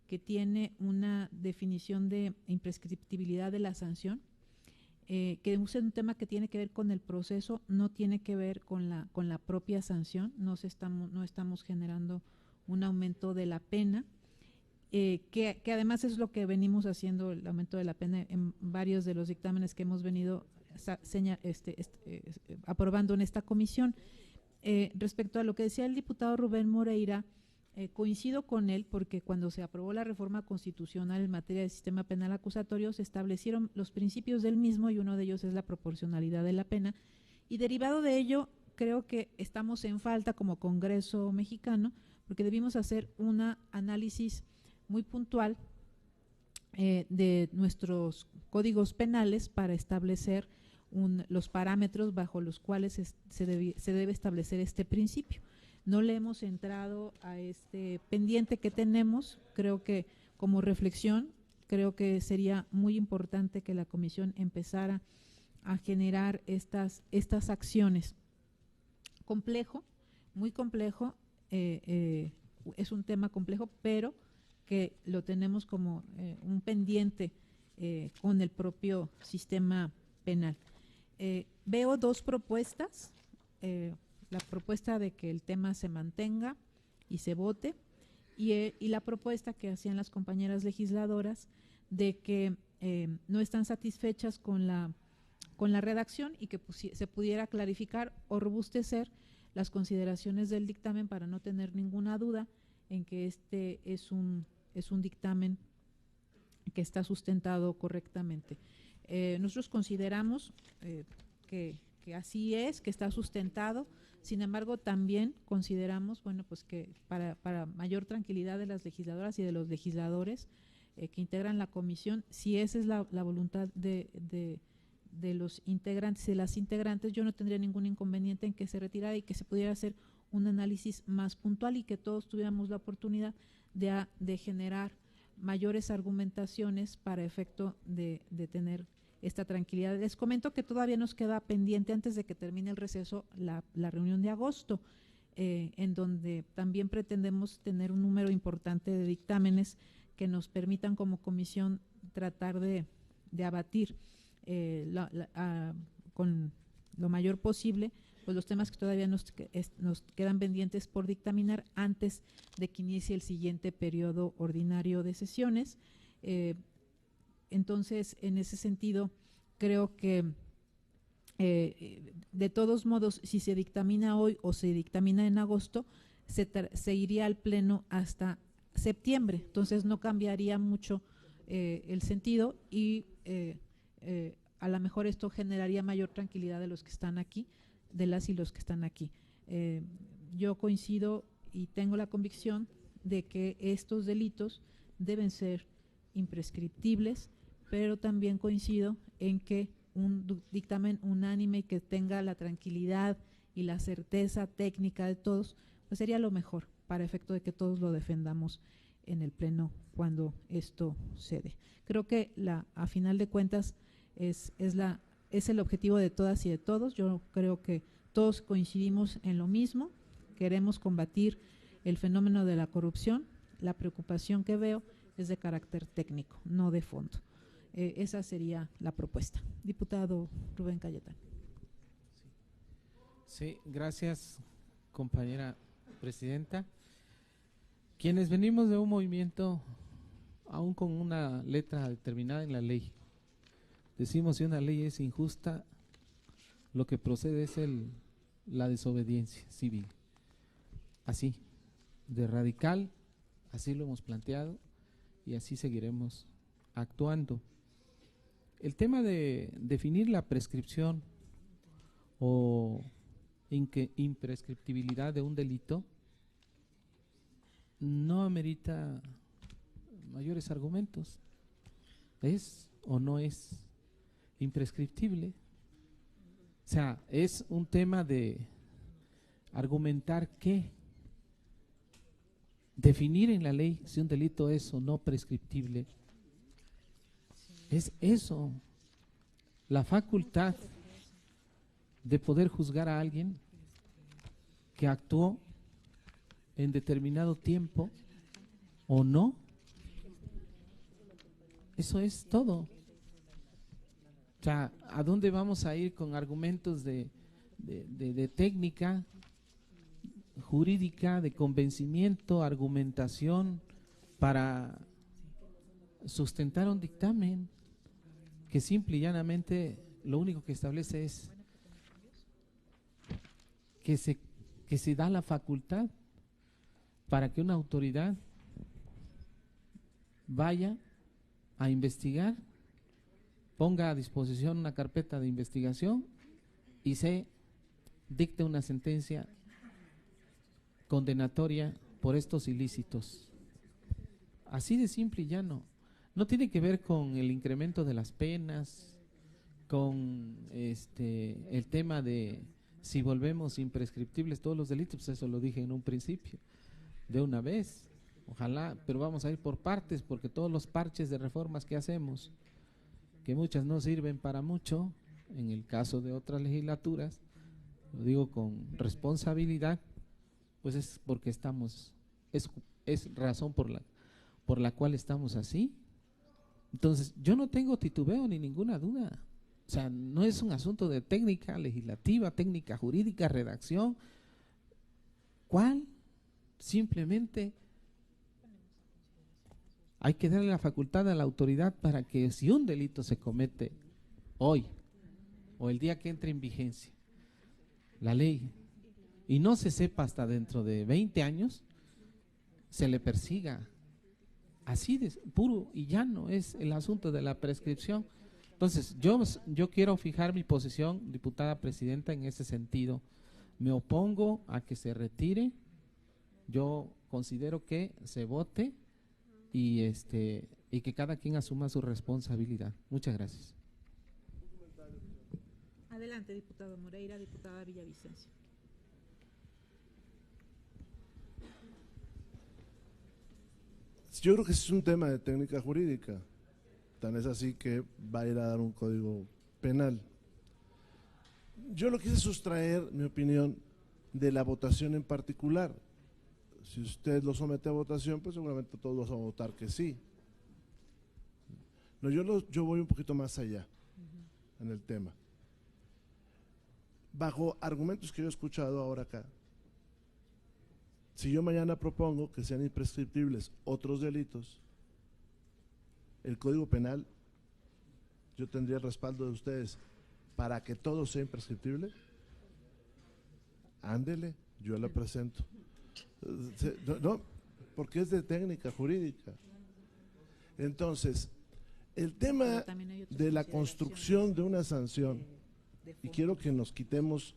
que tiene una definición de imprescriptibilidad de la sanción, que es un tema que tiene que ver con el proceso, no tiene que ver con la propia sanción, no estamos generando un aumento de la pena, que además es lo que venimos haciendo, el aumento de la pena en varios de los dictámenes que hemos venido aprobando en esta comisión. Respecto a lo que decía el diputado Rubén Moreira, coincido con él porque cuando se aprobó la reforma constitucional en materia de sistema penal acusatorio se establecieron los principios del mismo y uno de ellos es la proporcionalidad de la pena, y derivado de ello creo que estamos en falta como Congreso mexicano porque debimos hacer un análisis muy puntual de nuestros códigos penales para establecer los parámetros bajo los cuales se debe establecer este principio. No le hemos entrado a este pendiente que tenemos. Creo que como reflexión, creo que sería muy importante que la comisión empezara a generar estas acciones. Complejo, muy complejo, es un tema complejo, pero que lo tenemos como un pendiente con el propio sistema penal. Veo dos propuestas, la propuesta de que el tema se mantenga y se vote y la propuesta que hacían las compañeras legisladoras de que no están satisfechas con la redacción y que se pudiera clarificar o robustecer las consideraciones del dictamen para no tener ninguna duda en que este es un dictamen que está sustentado correctamente. Nosotros consideramos que así es, que está sustentado. Sin embargo, también consideramos, bueno, pues que para mayor tranquilidad de las legisladoras y de los legisladores que integran la comisión, si esa es la voluntad de los integrantes y de las integrantes, yo no tendría ningún inconveniente en que se retirara y que se pudiera hacer un análisis más puntual y que todos tuviéramos la oportunidad de generar mayores argumentaciones para efecto de tener esta tranquilidad. Les comento que todavía nos queda pendiente antes de que termine el receso la reunión de agosto, en donde también pretendemos tener un número importante de dictámenes que nos permitan como comisión tratar de abatir con lo mayor posible pues los temas que todavía nos quedan pendientes por dictaminar antes de que inicie el siguiente periodo ordinario de sesiones. Entonces, en ese sentido, creo que de todos modos, si se dictamina hoy o se dictamina en agosto, se iría al pleno hasta septiembre. Entonces, no cambiaría mucho el sentido y a lo mejor esto generaría mayor tranquilidad de los que están aquí, de las y los que están aquí. Yo coincido y tengo la convicción de que estos delitos deben ser imprescriptibles, pero también coincido en que un dictamen unánime que tenga la tranquilidad y la certeza técnica de todos, pues sería lo mejor para efecto de que todos lo defendamos en el pleno cuando esto se dé. Creo que a final de cuentas es el objetivo de todas y de todos. Yo creo que todos coincidimos en lo mismo, queremos combatir el fenómeno de la corrupción. La preocupación que veo es de carácter técnico, no de fondo. Esa sería la propuesta. Diputado Rubén Cayetano. Sí, gracias, compañera presidenta. Quienes venimos de un movimiento, aún con una letra determinada en la ley, decimos si una ley es injusta, lo que procede es la desobediencia civil. Así, de radical, así lo hemos planteado y así seguiremos actuando. El tema de definir la prescripción o imprescriptibilidad de un delito no amerita mayores argumentos. ¿Es o no es imprescriptible? O sea, es un tema de argumentar qué, definir en la ley si un delito es o no prescriptible. Es eso, la facultad de poder juzgar a alguien que actuó en determinado tiempo o no. Eso es todo. O sea, ¿a dónde vamos a ir con argumentos de técnica jurídica, de convencimiento, argumentación para sustentar un dictamen que simple y llanamente lo único que establece es que se da la facultad para que una autoridad vaya a investigar, ponga a disposición una carpeta de investigación y se dicte una sentencia condenatoria por estos ilícitos? Así de simple y llano. No tiene que ver con el incremento de las penas, con el tema de si volvemos imprescriptibles todos los delitos, pues eso lo dije en un principio, de una vez, ojalá, pero vamos a ir por partes, porque todos los parches de reformas que hacemos, que muchas no sirven para mucho, en el caso de otras legislaturas, lo digo con responsabilidad, pues es porque estamos, es razón por la cual estamos así. Entonces, yo no tengo titubeo ni ninguna duda. O sea, no es un asunto de técnica legislativa, técnica jurídica, redacción. ¿Cuál? Simplemente hay que darle la facultad a la autoridad para que si un delito se comete hoy o el día que entre en vigencia la ley y no se sepa hasta dentro de 20 años, se le persiga. Así de puro y llano es el asunto de la prescripción. Entonces, yo quiero fijar mi posición, diputada presidenta, en ese sentido. Me opongo a que se retire. Yo considero que se vote y que cada quien asuma su responsabilidad. Muchas gracias. Adelante, diputado Moreira, diputada Villavicencio. Yo creo que es un tema de técnica jurídica, tan es así que va a ir a dar un código penal. Yo lo quise sustraer, mi opinión, de la votación en particular. Si usted lo somete a votación, pues seguramente todos vamos a votar que sí. No, yo voy un poquito más allá en el tema. Bajo argumentos que yo he escuchado ahora acá, si yo mañana propongo que sean imprescriptibles otros delitos, el Código Penal, yo tendría el respaldo de ustedes para que todo sea imprescriptible. Ándele, yo la presento. No, porque es de técnica jurídica. Entonces, el tema de la construcción de una sanción, y quiero que nos quitemos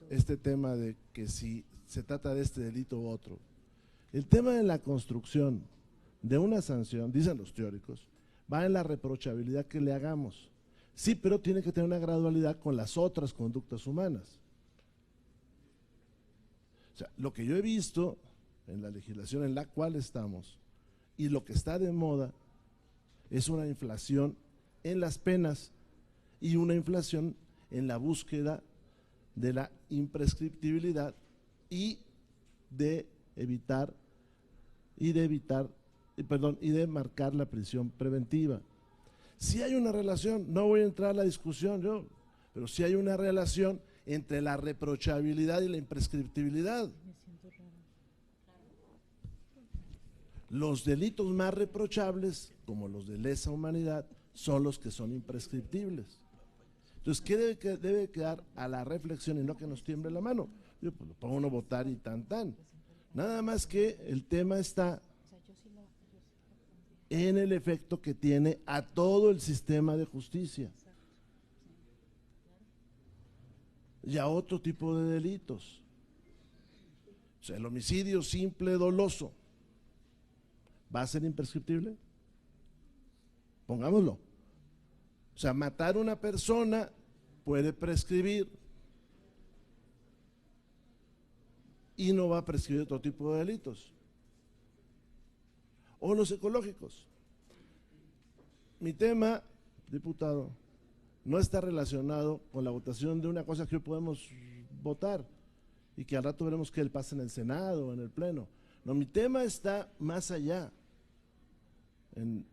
este tema de que si se trata de este delito u otro. El tema de la construcción de una sanción, dicen los teóricos, va en la reprochabilidad que le hagamos. Sí, pero tiene que tener una gradualidad con las otras conductas humanas. O sea, lo que yo he visto en la legislación en la cual estamos y lo que está de moda es una inflación en las penas y una inflación en la búsqueda de la imprescriptibilidad y de marcar la prisión preventiva. Si hay una relación, no voy a entrar a la discusión yo, pero si hay una relación entre la reprochabilidad y la imprescriptibilidad. Los delitos más reprochables, como los de lesa humanidad, son los que son imprescriptibles. Entonces, ¿qué debe quedar a la reflexión y no que nos tiemble la mano? Yo pues lo pongo uno a votar y tan. Nada más que el tema está en el efecto que tiene a todo el sistema de justicia y a otro tipo de delitos. O sea, el homicidio simple doloso, ¿va a ser imprescriptible? Pongámoslo. O sea, matar a una persona puede prescribir y no va a prescribir otro tipo de delitos. O los ecológicos. Mi tema, diputado, no está relacionado con la votación de una cosa que hoy podemos votar y que al rato veremos que él pasa en el Senado o en el Pleno. No, mi tema está más allá en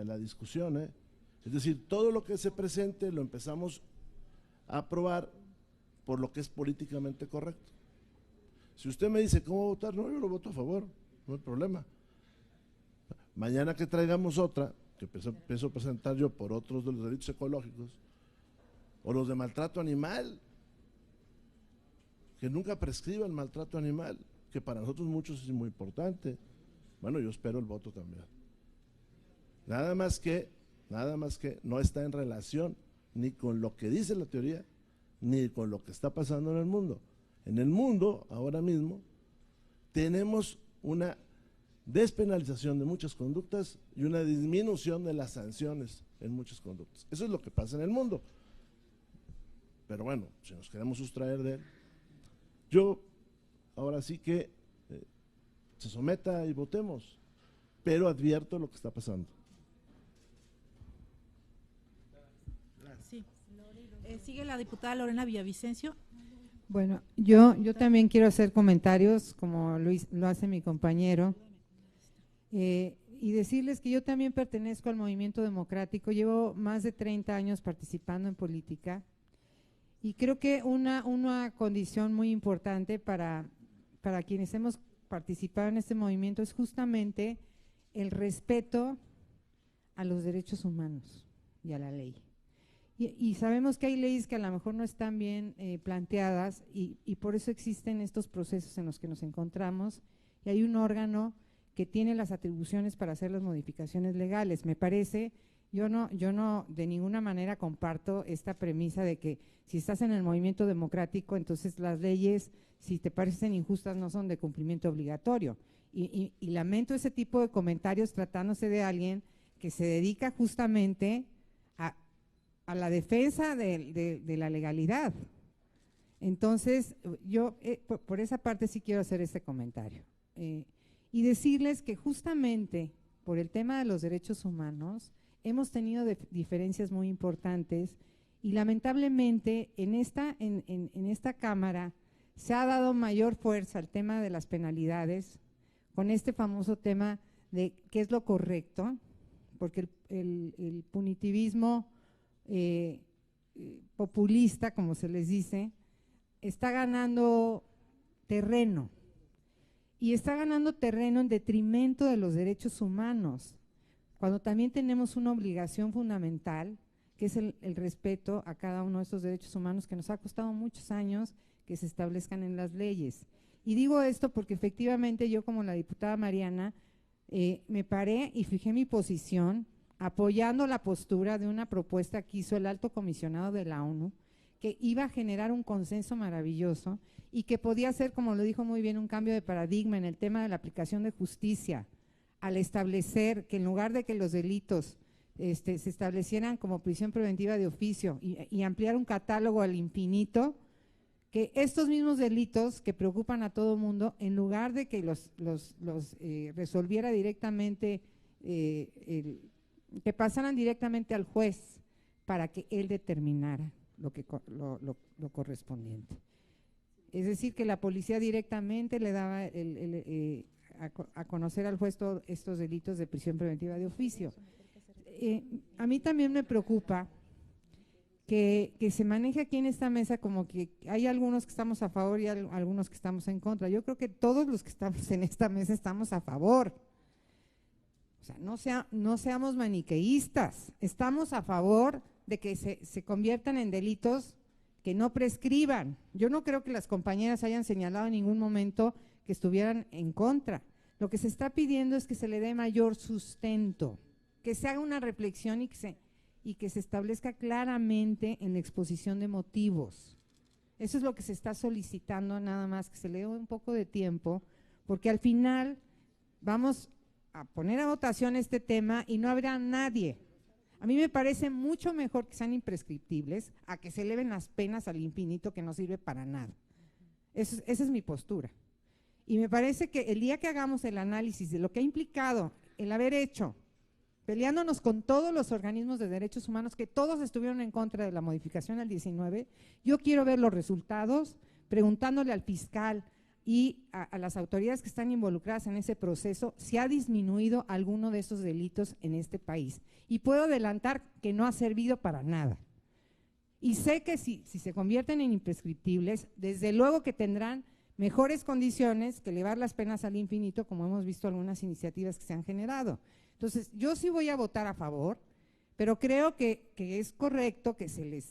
la discusión, ¿eh? Es decir, todo lo que se presente lo empezamos a aprobar por lo que es políticamente correcto. Si usted me dice cómo votar, no, yo lo voto a favor, no hay problema. Mañana que traigamos otra, que empiezo a presentar yo por otros de los delitos ecológicos, o los de maltrato animal, que nunca prescriba el maltrato animal, que para nosotros muchos es muy importante. Bueno, yo espero el voto también. Nada más que no está en relación ni con lo que dice la teoría, ni con lo que está pasando en el mundo. En el mundo, ahora mismo, tenemos una despenalización de muchas conductas y una disminución de las sanciones en muchas conductas. Eso es lo que pasa en el mundo. Pero bueno, si nos queremos sustraer de él, yo ahora sí que se someta y votemos, pero advierto lo que está pasando. Sí. Sigue la diputada Lorena Villavicencio. Bueno, yo también quiero hacer comentarios, como lo hace mi compañero, y decirles que yo también pertenezco al movimiento democrático, llevo más de 30 años participando en política, y creo que una condición muy importante para quienes hemos participado en este movimiento es justamente el respeto a los derechos humanos y a la ley. Y sabemos que hay leyes que a lo mejor no están bien planteadas y por eso existen estos procesos en los que nos encontramos y hay un órgano que tiene las atribuciones para hacer las modificaciones legales. Me parece, yo no de ninguna manera comparto esta premisa de que si estás en el movimiento democrático, entonces las leyes, si te parecen injustas, no son de cumplimiento obligatorio. Y lamento ese tipo de comentarios tratándose de alguien que se dedica justamente a la defensa de la legalidad. Entonces, yo por esa parte sí quiero hacer este comentario. Y decirles que justamente por el tema de los derechos humanos hemos tenido diferencias muy importantes y lamentablemente en esta Cámara se ha dado mayor fuerza al tema de las penalidades con este famoso tema de qué es lo correcto, porque el punitivismo populista, como se les dice, está ganando terreno y está ganando terreno en detrimento de los derechos humanos, cuando también tenemos una obligación fundamental que es el respeto a cada uno de estos derechos humanos que nos ha costado muchos años que se establezcan en las leyes. Y digo esto porque efectivamente yo, como la diputada Mariana, me paré y fijé mi posición apoyando la postura de una propuesta que hizo el alto comisionado de la ONU, que iba a generar un consenso maravilloso y que podía ser, como lo dijo muy bien, un cambio de paradigma en el tema de la aplicación de justicia, al establecer que en lugar de que los delitos se establecieran como prisión preventiva de oficio y ampliar un catálogo al infinito, que estos mismos delitos que preocupan a todo mundo, en lugar de que los resolviera directamente que pasaran directamente al juez para que él determinara lo correspondiente. Es decir, que la policía directamente le daba a conocer al juez todos estos delitos de prisión preventiva de oficio. A mí también me preocupa que se maneje aquí en esta mesa como que hay algunos que estamos a favor y algunos que estamos en contra. Yo creo que todos los que estamos en esta mesa estamos a favor. O sea, no seamos maniqueístas, estamos a favor de que se conviertan en delitos que no prescriban. Yo no creo que las compañeras hayan señalado en ningún momento que estuvieran en contra. Lo que se está pidiendo es que se le dé mayor sustento, que se haga una reflexión y que se establezca claramente en la exposición de motivos. Eso es lo que se está solicitando, nada más que se le dé un poco de tiempo, porque al final vamos a poner a votación este tema y no habrá nadie. A mí me parece mucho mejor que sean imprescriptibles a que se eleven las penas al infinito, que no sirve para nada. Esa es mi postura. Y me parece que el día que hagamos el análisis de lo que ha implicado el haber hecho, peleándonos con todos los organismos de derechos humanos, que todos estuvieron en contra de la modificación al 19, yo quiero ver los resultados, preguntándole al fiscal y a las autoridades que están involucradas en ese proceso, si ha disminuido alguno de esos delitos en este país. Y puedo adelantar que no ha servido para nada. Y sé que si se convierten en imprescriptibles, desde luego que tendrán mejores condiciones que elevar las penas al infinito, como hemos visto algunas iniciativas que se han generado. Entonces, yo sí voy a votar a favor, pero creo que es correcto que se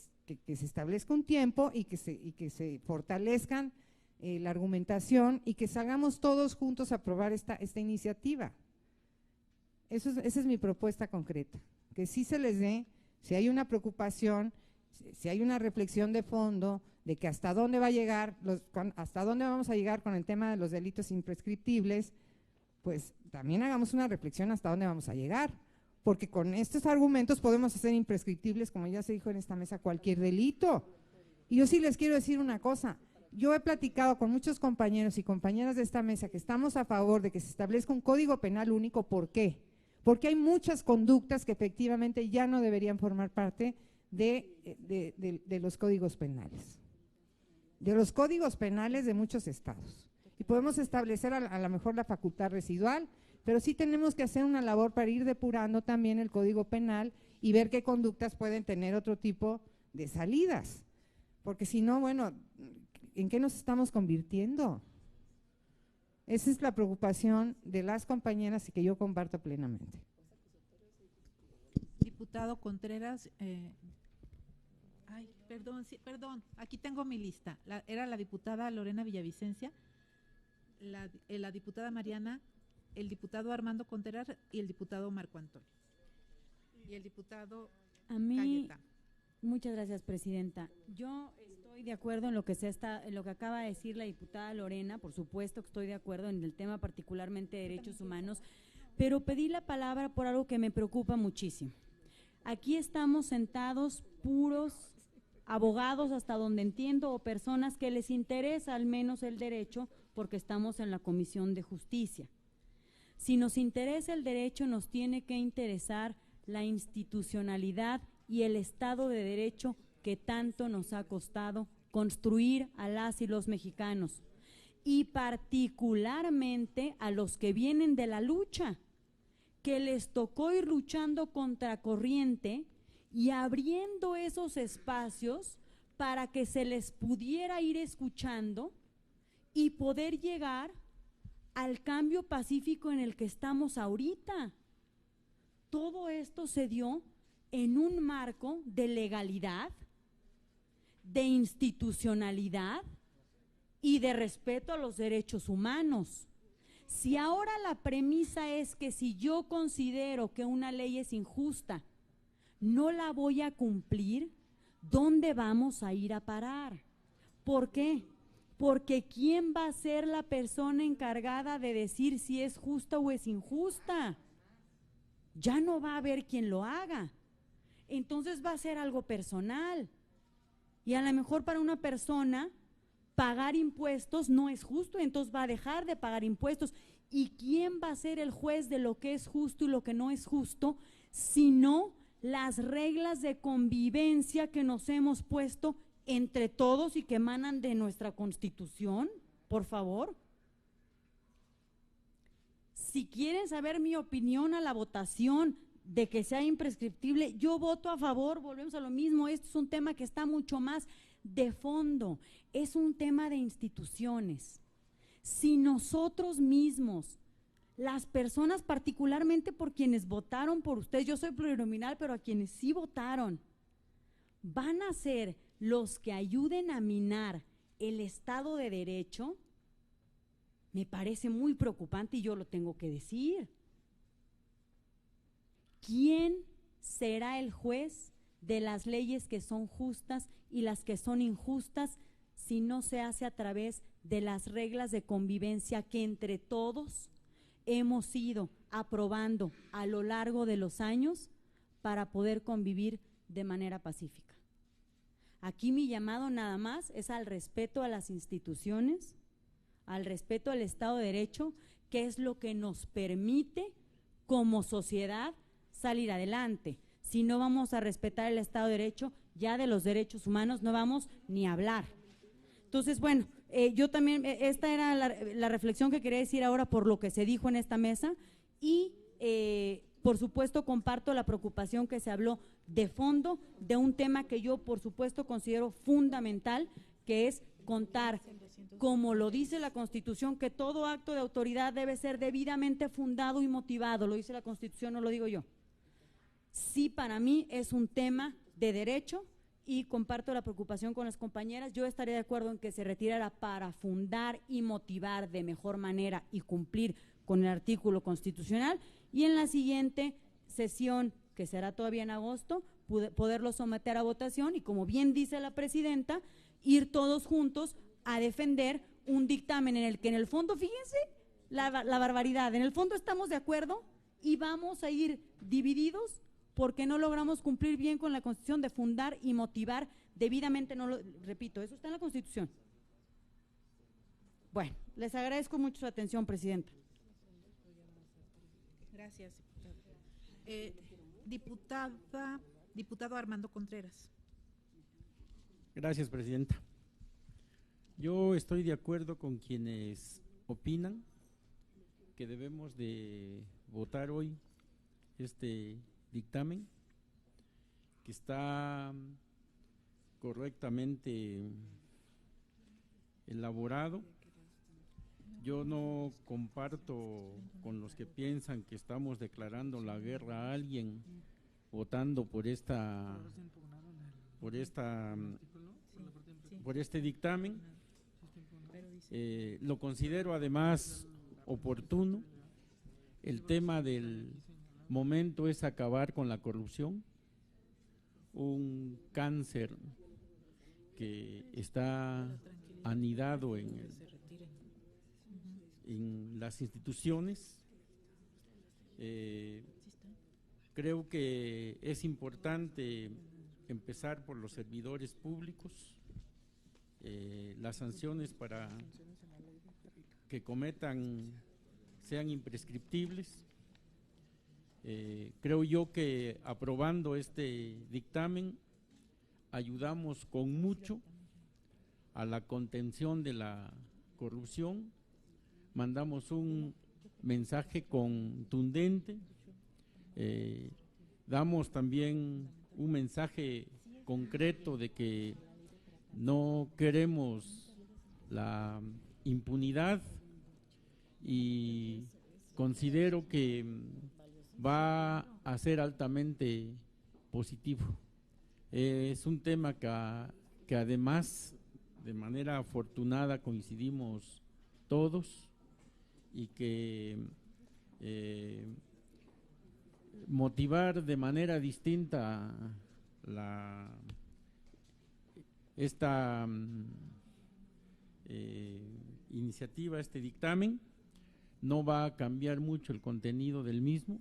establezca un tiempo y que se fortalezcan la argumentación y que salgamos todos juntos a aprobar esta iniciativa. Esa es mi propuesta concreta, que sí se les dé, si hay una preocupación, si hay una reflexión de fondo de que hasta dónde va a llegar, hasta dónde vamos a llegar con el tema de los delitos imprescriptibles, pues también hagamos una reflexión hasta dónde vamos a llegar, porque con estos argumentos podemos hacer imprescriptibles, como ya se dijo en esta mesa, cualquier delito. Y yo sí les quiero decir una cosa, yo he platicado con muchos compañeros y compañeras de esta mesa que estamos a favor de que se establezca un código penal único. ¿Por qué? Porque hay muchas conductas que efectivamente ya no deberían formar parte de los códigos penales, de los códigos penales de muchos estados. Y podemos establecer a lo mejor la facultad residual, pero sí tenemos que hacer una labor para ir depurando también el código penal y ver qué conductas pueden tener otro tipo de salidas, porque si no, bueno, ¿en qué nos estamos convirtiendo? Esa es la preocupación de las compañeras y que yo comparto plenamente. Diputado Contreras, perdón, aquí tengo mi lista. Era la diputada Lorena Villavicencia, la diputada Mariana, el diputado Armando Contreras y el diputado Marco Antonio. Y el diputado Cayetano. Muchas gracias, presidenta. Yo estoy de acuerdo en lo que en lo que acaba de decir la diputada Lorena, por supuesto que estoy de acuerdo en el tema particularmente de derechos humanos, pero pedí la palabra por algo que me preocupa muchísimo. Aquí estamos sentados puros abogados, hasta donde entiendo, o personas que les interesa al menos el derecho, porque estamos en la Comisión de Justicia. Si nos interesa el derecho, nos tiene que interesar la institucionalidad y el Estado de Derecho que tanto nos ha costado construir a las y los mexicanos, y particularmente a los que vienen de la lucha, que les tocó ir luchando contracorriente y abriendo esos espacios para que se les pudiera ir escuchando y poder llegar al cambio pacífico en el que estamos ahorita. Todo esto se dio en un marco de legalidad, de institucionalidad y de respeto a los derechos humanos. Si ahora la premisa es que si yo considero que una ley es injusta, no la voy a cumplir, ¿dónde vamos a ir a parar? ¿Por qué? Porque ¿quién va a ser la persona encargada de decir si es justa o es injusta? Ya no va a haber quien lo haga. Entonces va a ser algo personal. Y a lo mejor para una persona pagar impuestos no es justo, entonces va a dejar de pagar impuestos. ¿Y quién va a ser el juez de lo que es justo y lo que no es justo, sino las reglas de convivencia que nos hemos puesto entre todos y que emanan de nuestra Constitución? Por favor. Si quieren saber mi opinión a la votación de que sea imprescriptible, yo voto a favor. Volvemos a lo mismo, esto es un tema que está mucho más de fondo, es un tema de instituciones. Si nosotros mismos, las personas particularmente por quienes votaron por ustedes, yo soy plurinominal, pero a quienes sí votaron, van a ser los que ayuden a minar el Estado de Derecho, me parece muy preocupante y yo lo tengo que decir. ¿Quién será el juez de las leyes que son justas y las que son injustas si no se hace a través de las reglas de convivencia que entre todos hemos ido aprobando a lo largo de los años para poder convivir de manera pacífica. Aquí mi llamado nada más es al respeto a las instituciones, al respeto al Estado de Derecho, que es lo que nos permite como sociedad salir adelante. Si no vamos a respetar el Estado de Derecho, ya de los derechos humanos no vamos ni a hablar. Entonces, bueno, yo también, esta era la reflexión que quería decir ahora por lo que se dijo en esta mesa y por supuesto comparto la preocupación que se habló de fondo de un tema que yo por supuesto considero fundamental, que es contar, como lo dice la Constitución, que todo acto de autoridad debe ser debidamente fundado y motivado, lo dice la Constitución, no lo digo yo. Sí, para mí es un tema de derecho y comparto la preocupación con las compañeras. Yo estaría de acuerdo en que se retirara para fundar y motivar de mejor manera y cumplir con el artículo constitucional, y en la siguiente sesión, que será todavía en agosto, poderlo someter a votación y, como bien dice la presidenta, ir todos juntos a defender un dictamen en el que en el fondo, fíjense la barbaridad, en el fondo estamos de acuerdo y vamos a ir divididos porque no logramos cumplir bien con la Constitución de fundar y motivar debidamente, no lo repito, eso está en la Constitución. Bueno, les agradezco mucho su atención, presidenta. Gracias, diputado Armando Contreras. Gracias, presidenta. Yo estoy de acuerdo con quienes opinan que debemos de votar hoy este dictamen, que está correctamente elaborado. Yo no comparto con los que piensan que estamos declarando la guerra a alguien votando por este dictamen. Lo considero además oportuno. El tema del momento es acabar con la corrupción, un cáncer que está anidado en las instituciones. Creo que es importante empezar por los servidores públicos. Las sanciones para que cometan sean imprescriptibles. Creo yo que aprobando este dictamen ayudamos con mucho a la contención de la corrupción, mandamos un mensaje contundente, damos también un mensaje concreto de que no queremos la impunidad y considero que va a ser altamente positivo. Es un tema que además de manera afortunada coincidimos todos y que motivar de manera distinta esta iniciativa, este dictamen, no va a cambiar mucho el contenido del mismo.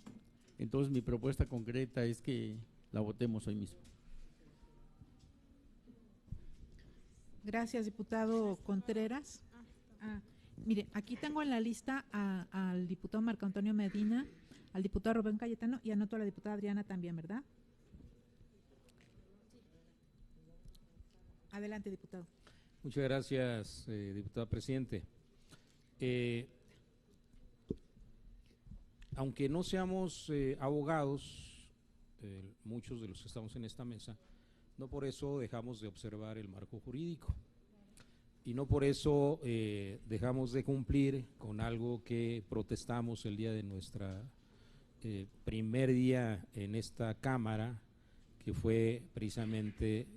Entonces mi propuesta concreta es que la votemos hoy mismo. Gracias, diputado Contreras. Mire, aquí tengo en la lista al diputado Marco Antonio Medina, al diputado Rubén Cayetano y anoto a la diputada Adriana también, ¿verdad? Adelante, diputado. Muchas gracias, diputado presidente. Aunque no seamos abogados, muchos de los que estamos en esta mesa, no por eso dejamos de observar el marco jurídico y no por eso dejamos de cumplir con algo que protestamos el día de nuestra primer día en esta Cámara, que fue precisamente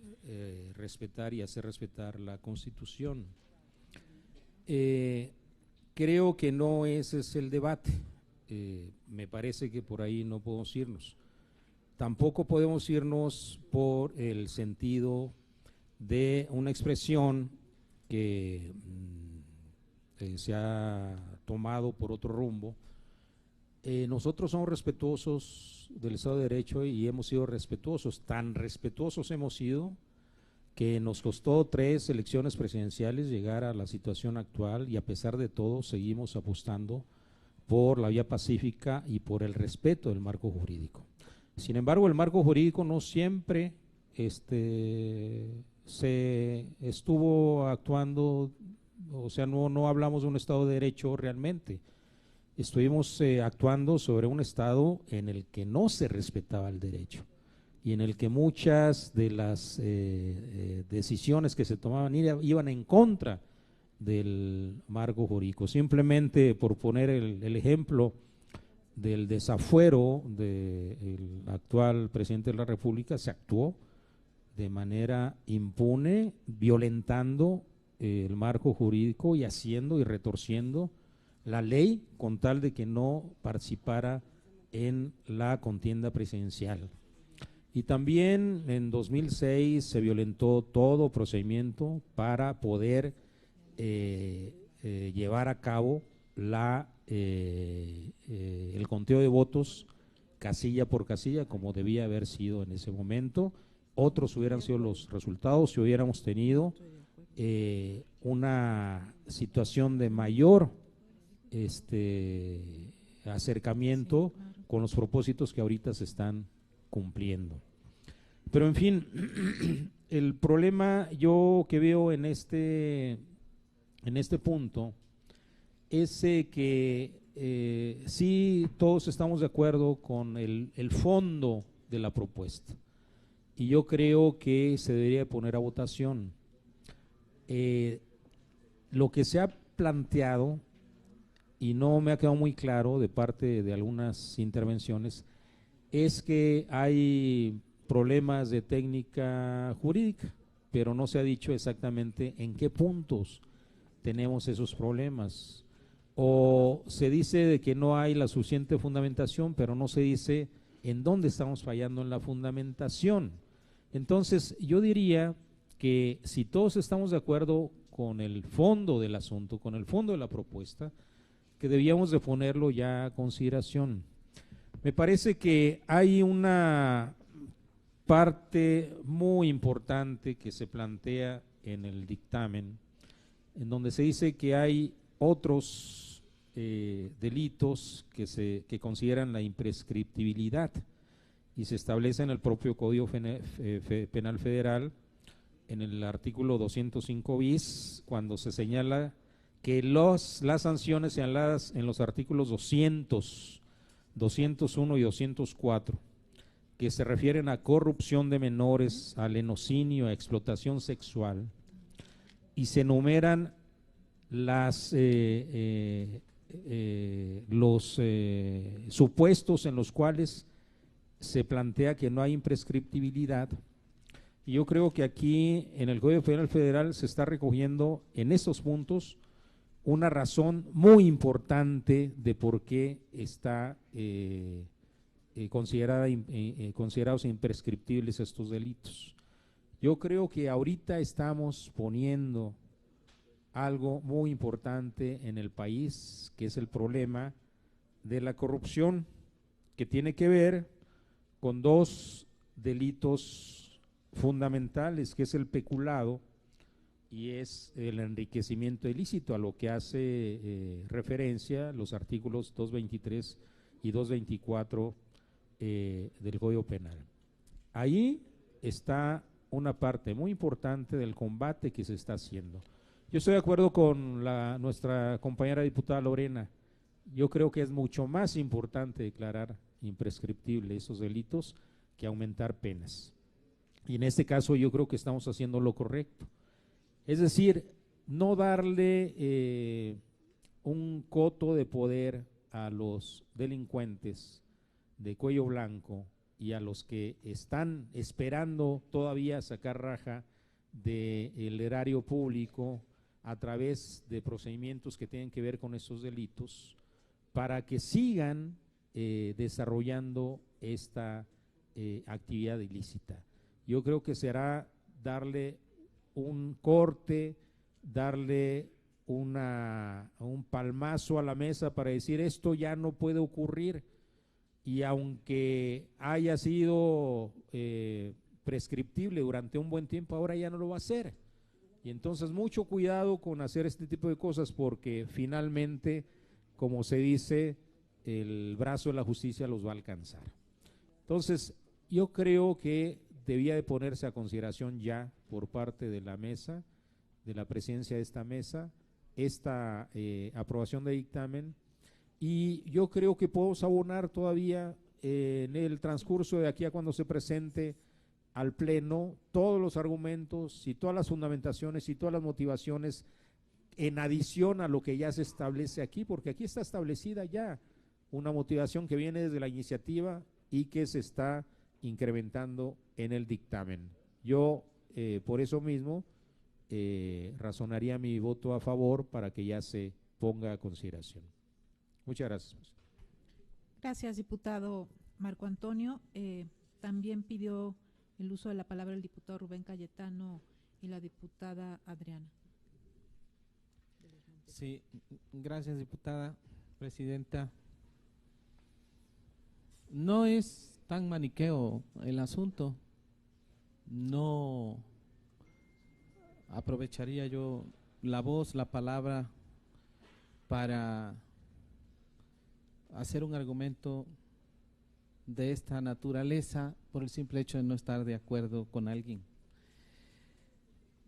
respetar y hacer respetar la Constitución. Creo que no ese es el debate. Me parece que por ahí no podemos irnos. Tampoco podemos irnos por el sentido de una expresión que se ha tomado por otro rumbo. Nosotros somos respetuosos del Estado de Derecho y hemos sido respetuosos, tan respetuosos hemos sido que nos costó 3 elecciones presidenciales llegar a la situación actual, y a pesar de todo seguimos apostando por la vía pacífica y por el respeto del marco jurídico. Sin embargo, el marco jurídico no siempre se estuvo actuando, o sea, no hablamos de un Estado de Derecho realmente. Estuvimos actuando sobre un Estado en el que no se respetaba el derecho y en el que muchas de las decisiones que se tomaban iban en contra del marco jurídico. Simplemente por poner el ejemplo del desafuero del actual presidente de la República, se actuó de manera impune, violentando el marco jurídico y haciendo y retorciendo la ley con tal de que no participara en la contienda presidencial. Y también en 2006 se violentó todo procedimiento para poder llevar a cabo el conteo de votos casilla por casilla, como debía haber sido en ese momento. Otros hubieran sido los resultados si hubiéramos tenido una situación de mayor acercamiento con los propósitos que ahorita se están cumpliendo. Pero en fin, el problema yo que veo en este punto es que sí todos estamos de acuerdo con el fondo de la propuesta, y yo creo que se debería poner a votación. Lo que se ha planteado, y no me ha quedado muy claro de parte de algunas intervenciones, es que hay problemas de técnica jurídica, pero no se ha dicho exactamente en qué puntos tenemos esos problemas. O se dice de que no hay la suficiente fundamentación, pero no se dice en dónde estamos fallando en la fundamentación. Entonces, yo diría que si todos estamos de acuerdo con el fondo del asunto, con el fondo de la propuesta, que debíamos de ponerlo ya a consideración. Me parece que hay una parte muy importante que se plantea en el dictamen, en donde se dice que hay otros delitos que consideran la imprescriptibilidad, y se establece en el propio Código Penal Federal, en el artículo 205 bis, cuando se señala que las sanciones señaladas en los artículos 200, 201 y 204, que se refieren a corrupción de menores, a lenocinio, a explotación sexual, y se enumeran los supuestos en los cuales se plantea que no hay imprescriptibilidad. Y yo creo que aquí en el Código Penal Federal se está recogiendo en estos puntos una razón muy importante de por qué está considerados imprescriptibles estos delitos. Yo creo que ahorita estamos poniendo algo muy importante en el país, que es el problema de la corrupción, que tiene que ver con 2 delitos fundamentales, que es el peculado y es el enriquecimiento ilícito, a lo que hace referencia los artículos 223 y 224 del Código Penal. Ahí está una parte muy importante del combate que se está haciendo. Yo estoy de acuerdo con nuestra compañera diputada Lorena. Yo creo que es mucho más importante declarar imprescriptible esos delitos que aumentar penas. Y en este caso yo creo que estamos haciendo lo correcto. Es decir, no darle un coto de poder a los delincuentes de cuello blanco y a los que están esperando todavía sacar raja del erario público a través de procedimientos que tienen que ver con esos delitos, para que sigan desarrollando esta actividad ilícita. Yo creo que será darle un corte, darle un palmazo a la mesa para decir esto ya no puede ocurrir, y aunque haya sido prescriptible durante un buen tiempo, ahora ya no lo va a hacer. Y entonces mucho cuidado con hacer este tipo de cosas, porque finalmente, como se dice, el brazo de la justicia los va a alcanzar. Entonces yo creo que debía de ponerse a consideración ya por parte de la mesa, de la presidencia de esta mesa, esta aprobación de dictamen, y yo creo que podemos abonar todavía en el transcurso de aquí a cuando se presente al Pleno todos los argumentos y todas las fundamentaciones y todas las motivaciones en adición a lo que ya se establece aquí, porque aquí está establecida ya una motivación que viene desde la iniciativa y que se está incrementando en el dictamen. Yo por eso mismo razonaría mi voto a favor para que ya se ponga a consideración. Muchas gracias. Gracias, diputado Marco Antonio. También pidió el uso de la palabra el diputado Rubén Cayetano y la diputada Adriana. Sí, gracias, diputada presidenta. No es tan maniqueo el asunto. No aprovecharía yo la voz, la palabra para hacer un argumento de esta naturaleza por el simple hecho de no estar de acuerdo con alguien.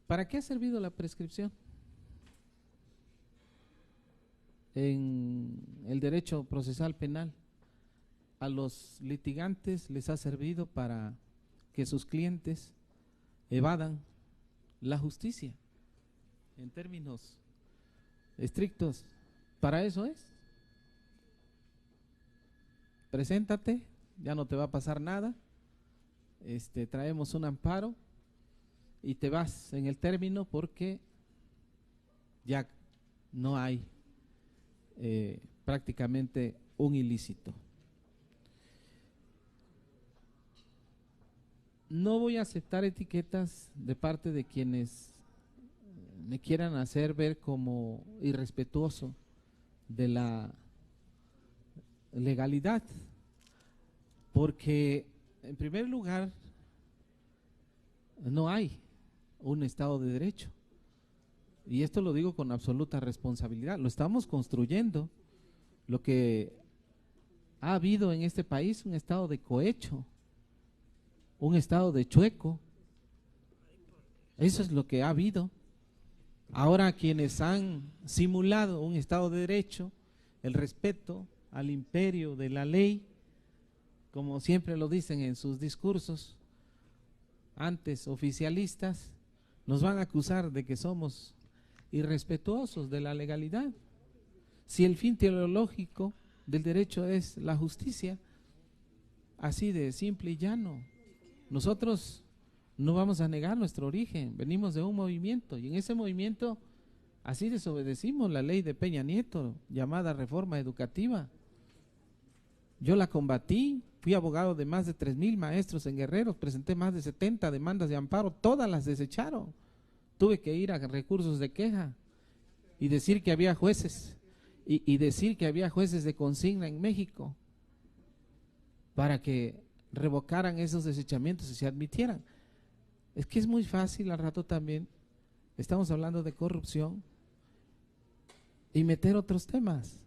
¿Para qué ha servido la prescripción? En el derecho procesal penal, a los litigantes les ha servido para que sus clientes evadan la justicia. En términos estrictos, para eso es. Preséntate, ya no te va a pasar nada, traemos un amparo y te vas en el término porque ya no hay prácticamente un ilícito. No voy a aceptar etiquetas de parte de quienes me quieran hacer ver como irrespetuoso de la legalidad, porque en primer lugar no hay un Estado de Derecho, y esto lo digo con absoluta responsabilidad. Lo estamos construyendo. Lo que ha habido en este país, un Estado de cohecho, un Estado de chueco. Eso es lo que ha habido. Ahora quienes han simulado un Estado de Derecho, el respeto al imperio de la ley, como siempre lo dicen en sus discursos, antes oficialistas, nos van a acusar de que somos irrespetuosos de la legalidad. Si el fin teleológico del derecho es la justicia, así de simple y llano. Nosotros no vamos a negar nuestro origen, venimos de un movimiento, y en ese movimiento así desobedecimos la ley de Peña Nieto, llamada reforma educativa. Yo la combatí, fui abogado de más de 3,000 maestros en Guerrero, presenté más de 70 demandas de amparo, todas las desecharon. Tuve que ir a recursos de queja y decir que había jueces, y decir que había jueces de consigna en México para que revocaran esos desechamientos y se admitieran. Es que es muy fácil al rato también, estamos hablando de corrupción, y meter otros temas.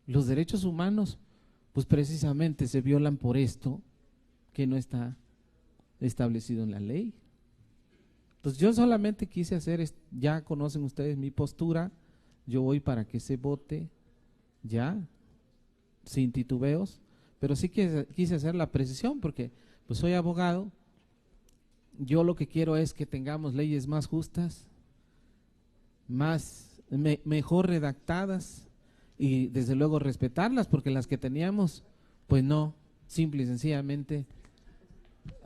Los derechos humanos, pues precisamente se violan por esto que no está establecido en la ley. Entonces yo solamente quise hacer, ya conocen ustedes mi postura, yo voy para que se vote ya, sin titubeos, pero sí que quise hacer la precisión porque pues soy abogado. Yo lo que quiero es que tengamos leyes más justas, mejor redactadas, y desde luego respetarlas, porque las que teníamos pues no, simple y sencillamente,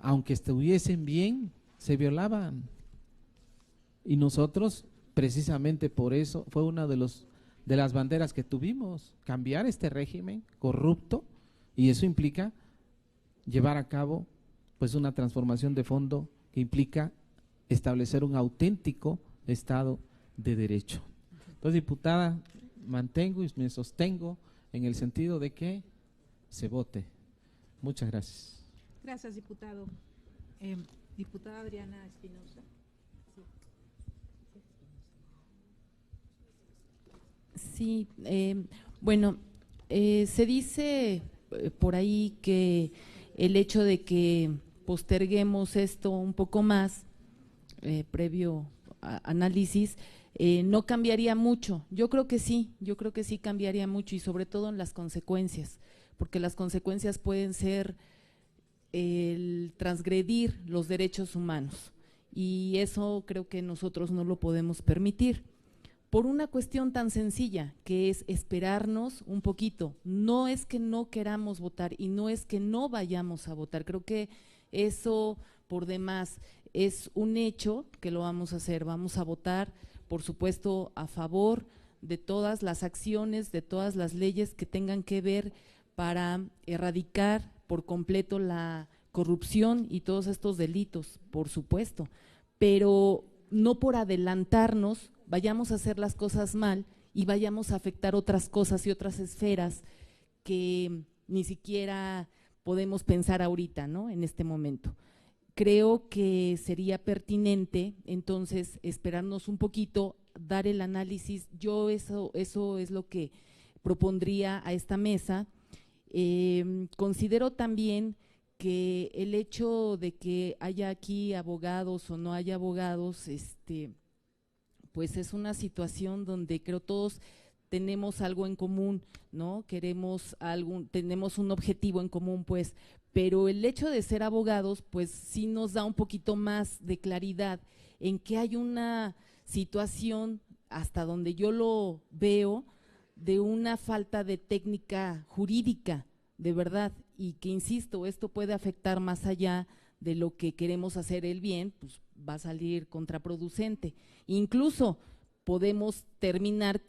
aunque estuviesen bien, se violaban. Y nosotros precisamente por eso fue una de las banderas que tuvimos, cambiar este régimen corrupto, y eso implica llevar a cabo pues una transformación de fondo que implica establecer un auténtico Estado de Derecho. Entonces, diputada, mantengo y me sostengo en el sentido de que se vote. Muchas gracias. Gracias, diputado. Diputada Adriana Espinosa. Sí, bueno, se dice por ahí que el hecho de que posterguemos esto un poco más, previo análisis, no cambiaría mucho. Yo creo que sí cambiaría mucho, y sobre todo en las consecuencias, porque las consecuencias pueden ser el transgredir los derechos humanos, y eso creo que nosotros no lo podemos permitir, por una cuestión tan sencilla, que es esperarnos un poquito. No es que no queramos votar y no es que no vayamos a votar, creo que eso por demás es un hecho que lo vamos a hacer. Vamos a votar, por supuesto, a favor de todas las acciones, de todas las leyes que tengan que ver para erradicar por completo la corrupción y todos estos delitos, por supuesto, pero no por adelantarnos vayamos a hacer las cosas mal y vayamos a afectar otras cosas y otras esferas que ni siquiera podemos pensar ahorita, ¿no? En este momento. Creo que sería pertinente entonces esperarnos un poquito, dar el análisis. Yo eso es lo que propondría a esta mesa. Considero también que el hecho de que haya aquí abogados o no haya abogados, pues es una situación donde creo todos tenemos algo en común, ¿no? Tenemos un objetivo en común, pues, pero el hecho de ser abogados, pues sí nos da un poquito más de claridad en que hay una situación, hasta donde yo lo veo, de una falta de técnica jurídica, de verdad, y que insisto, esto puede afectar más allá de lo que queremos hacer el bien, pues va a salir contraproducente. Incluso podemos terminar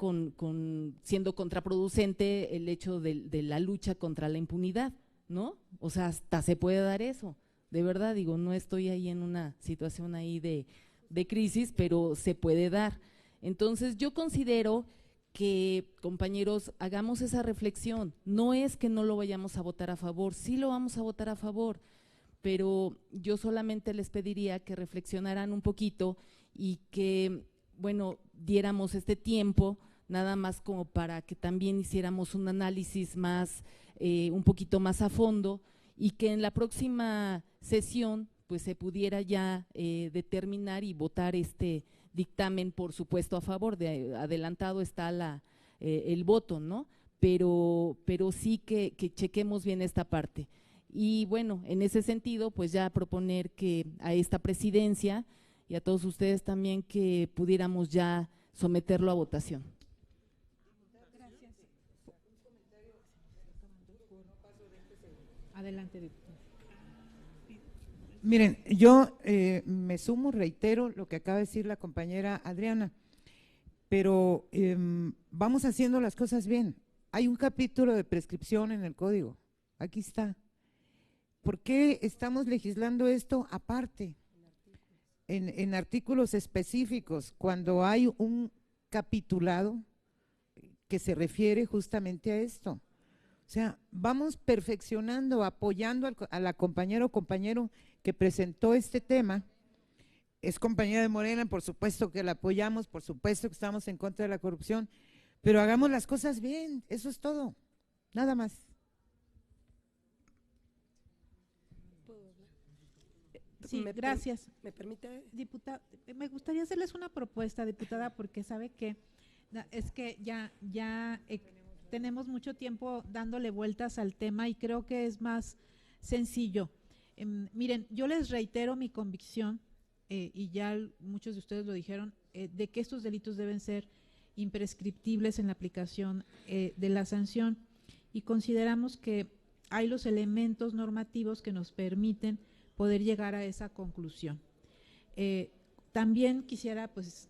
siendo contraproducente el hecho de la lucha contra la impunidad, ¿no? O sea, hasta se puede dar eso, de verdad, digo, no estoy ahí en una situación ahí de crisis, pero se puede dar. Entonces yo considero que, compañeros, hagamos esa reflexión. No es que no lo vayamos a votar a favor, sí lo vamos a votar a favor, pero yo solamente les pediría que reflexionaran un poquito y que, bueno, diéramos este tiempo nada más como para que también hiciéramos un análisis más, un poquito más a fondo, y que en la próxima sesión pues se pudiera ya determinar y votar este dictamen, por supuesto a favor. De adelantado está el voto, ¿no? Pero sí que chequemos bien esta parte. Y bueno, en ese sentido, pues ya proponer que a esta presidencia y a todos ustedes también que pudiéramos ya someterlo a votación. Adelante, diputado. Miren, yo me sumo, reitero lo que acaba de decir la compañera Adriana, pero vamos haciendo las cosas bien. Hay un capítulo de prescripción en el código, aquí está. ¿Por qué estamos legislando esto aparte? En artículos específicos, cuando hay un capitulado que se refiere justamente a esto. O sea, vamos perfeccionando, apoyando a la compañera o compañero que presentó este tema. Es compañera de Morena, por supuesto que la apoyamos, por supuesto que estamos en contra de la corrupción, pero hagamos las cosas bien, eso es todo, nada más. Sí, gracias. ¿Me permite? Diputada, me gustaría hacerles una propuesta, diputada, porque sabe que es que ya tenemos mucho tiempo dándole vueltas al tema y creo que es más sencillo. Miren, yo les reitero mi convicción, y ya muchos de ustedes lo dijeron, de que estos delitos deben ser imprescriptibles en la aplicación de la sanción, y consideramos que hay los elementos normativos que nos permiten poder llegar a esa conclusión. También quisiera pues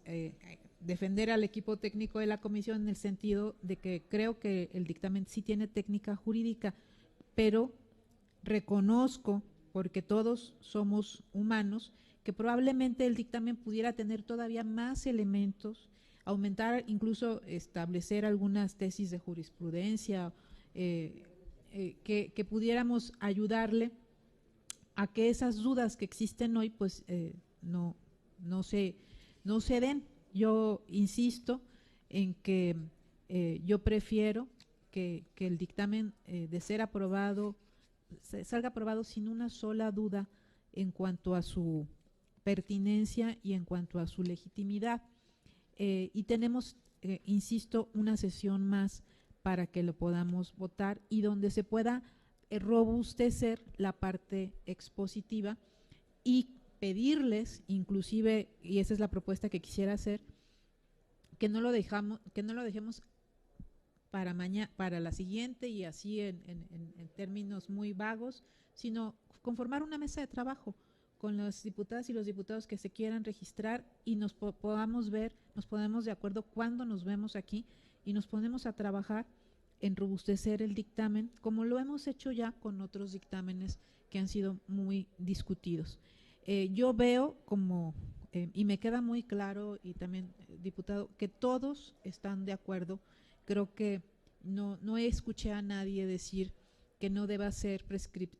defender al equipo técnico de la comisión en el sentido de que creo que el dictamen sí tiene técnica jurídica, pero reconozco, porque todos somos humanos, que probablemente el dictamen pudiera tener todavía más elementos, aumentar, incluso establecer algunas tesis de jurisprudencia, que pudiéramos ayudarle a que esas dudas que existen hoy pues no se den. Yo insisto en que yo prefiero que el dictamen de ser aprobado salga aprobado sin una sola duda en cuanto a su pertinencia y en cuanto a su legitimidad. Y tenemos, insisto, una sesión más para que lo podamos votar y donde se pueda robustecer la parte expositiva y pedirles, inclusive, y esa es la propuesta que quisiera hacer, que no lo dejemos para mañana, para la siguiente y así en términos muy vagos, sino conformar una mesa de trabajo con las diputadas y los diputados que se quieran registrar y nos podamos ver, nos ponemos de acuerdo cuándo nos vemos aquí y nos ponemos a trabajar en robustecer el dictamen, como lo hemos hecho ya con otros dictámenes que han sido muy discutidos. Yo veo como, y me queda muy claro, y también, diputado, que todos están de acuerdo. Creo que no escuché a nadie decir que no deba ser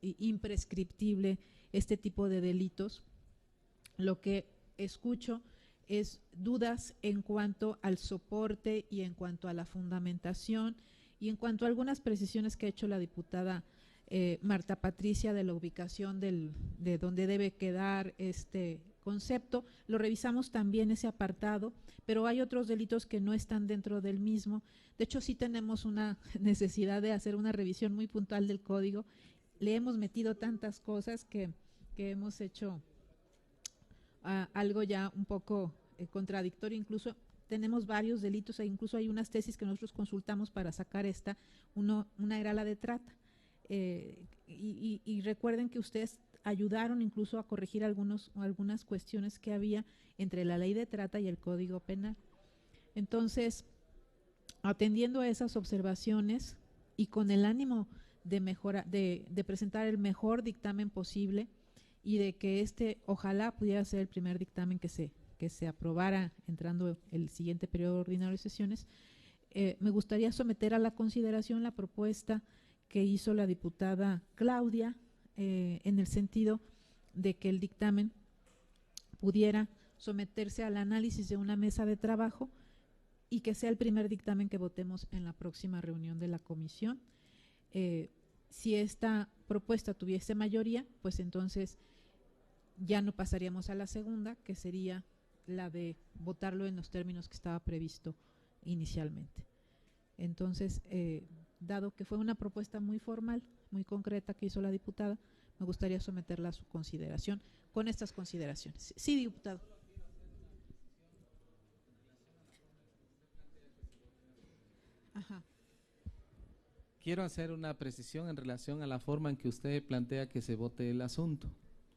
imprescriptible este tipo de delitos. Lo que escucho es dudas en cuanto al soporte y en cuanto a la fundamentación y en cuanto a algunas precisiones que ha hecho la diputada Marta Patricia de la ubicación de donde debe quedar este concepto. Lo revisamos también ese apartado, pero hay otros delitos que no están dentro del mismo. De hecho, sí tenemos una necesidad de hacer una revisión muy puntual del código. Le hemos metido tantas cosas que hemos hecho algo ya un poco contradictorio. Incluso tenemos varios delitos e incluso hay unas tesis que nosotros consultamos para sacar una era la de trata. Y recuerden que ustedes ayudaron incluso a corregir algunas cuestiones que había entre la ley de trata y el Código Penal. Entonces, atendiendo a esas observaciones y con el ánimo de mejora, de presentar el mejor dictamen posible y de que ojalá pudiera ser el primer dictamen que se aprobara entrando el siguiente periodo ordinario de sesiones, me gustaría someter a la consideración la propuesta que hizo la diputada Claudia, en el sentido de que el dictamen pudiera someterse al análisis de una mesa de trabajo y que sea el primer dictamen que votemos en la próxima reunión de la comisión. Si esta propuesta tuviese mayoría, pues entonces ya no pasaríamos a la segunda, que sería la de votarlo en los términos que estaba previsto inicialmente. Entonces, dado que fue una propuesta muy formal, muy concreta que hizo la diputada, me gustaría someterla a su consideración con estas consideraciones. Sí, diputado. Ajá. Quiero hacer una precisión en relación a la forma en que usted plantea que se vote el asunto.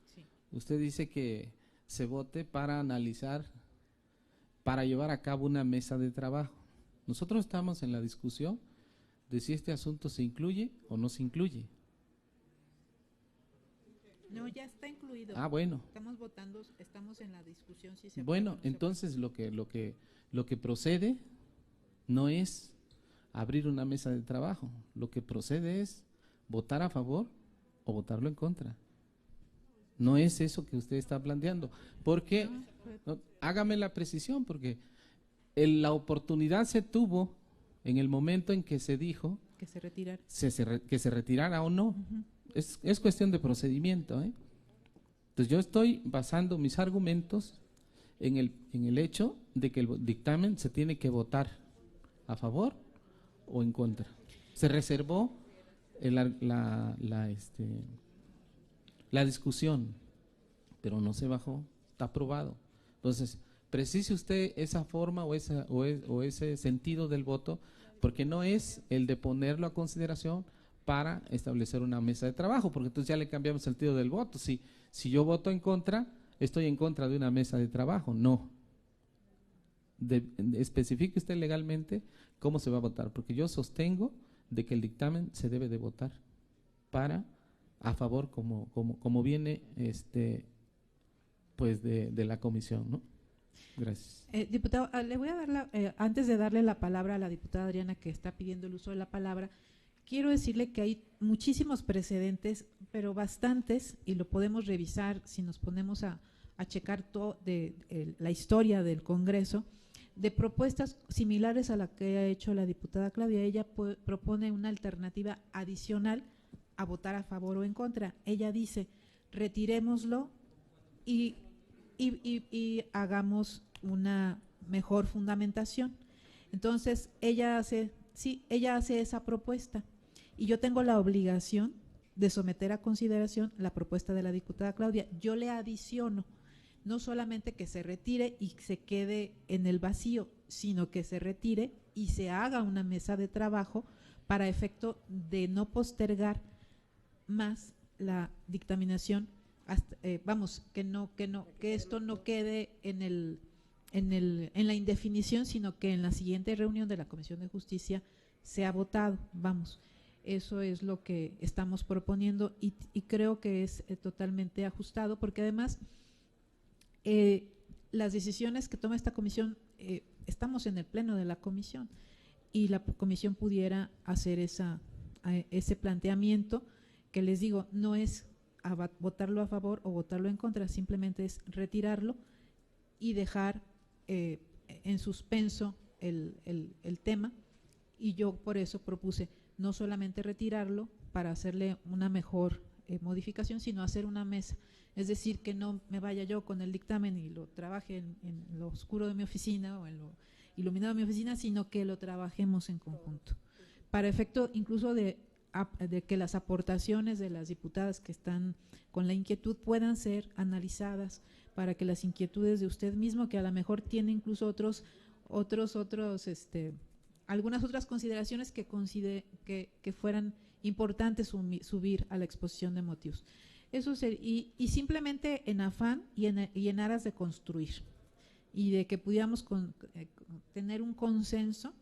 Sí. Usted dice que se vote para analizar, para llevar a cabo una mesa de trabajo. Nosotros estamos en la discusión de si este asunto se incluye o no se incluye. No, ya está incluido. Ah, bueno. Estamos votando, estamos en la discusión si se Bueno, aprueba o no entonces lo que procede no es abrir una mesa de trabajo. Lo que procede es votar a favor o votarlo en contra. No es eso que usted está planteando. Porque, hágame la precisión, porque la oportunidad se tuvo en el momento en que se dijo que se retirara, que se retirara o no. Es cuestión de procedimiento, ¿eh? Entonces yo estoy basando mis argumentos en el hecho de que el dictamen se tiene que votar a favor o en contra. Se reservó la discusión, pero no se bajó, está aprobado. Entonces, precise usted esa forma o ese sentido del voto, porque no es el de ponerlo a consideración para establecer una mesa de trabajo, porque entonces ya le cambiamos el sentido del voto. Si yo voto en contra, estoy en contra de una mesa de trabajo. No. Especifique usted legalmente cómo se va a votar, porque yo sostengo de que el dictamen se debe de votar a favor como viene pues de la comisión, ¿no? Gracias. Diputado, le voy a dar antes de darle la palabra a la diputada Adriana, que está pidiendo el uso de la palabra, quiero decirle que hay muchísimos precedentes, pero bastantes, y lo podemos revisar si nos ponemos a checar la historia del Congreso, de propuestas similares a la que ha hecho la diputada Claudia. Ella propone una alternativa adicional a votar a favor o en contra. Ella dice, retirémoslo y hagamos una mejor fundamentación. Entonces, ella hace esa propuesta y yo tengo la obligación de someter a consideración la propuesta de la diputada Claudia. Yo le adiciono, no solamente que se retire y se quede en el vacío, sino que se retire y se haga una mesa de trabajo para efecto de no postergar más la dictaminación, hasta, que esto no quede en la indefinición, sino que en la siguiente reunión de la Comisión de Justicia sea votado. Eso es lo que estamos proponiendo y creo que es totalmente ajustado, porque además las decisiones que toma esta comisión, estamos en el pleno de la comisión y la comisión pudiera hacer ese planteamiento que les digo, no es votarlo a favor o votarlo en contra, simplemente es retirarlo y dejar en suspenso el tema, y yo por eso propuse no solamente retirarlo para hacerle una mejor modificación, sino hacer una mesa. Es decir, que no me vaya yo con el dictamen y lo trabaje en lo oscuro de mi oficina o en lo iluminado de mi oficina, sino que lo trabajemos en conjunto. Para efecto incluso de que las aportaciones de las diputadas que están con la inquietud puedan ser analizadas, para que las inquietudes de usted mismo, que a lo mejor tiene incluso algunas otras consideraciones que fueran importantes subir a la exposición de motivos. Eso y simplemente en afán y en aras de construir y de que pudiéramos tener un consenso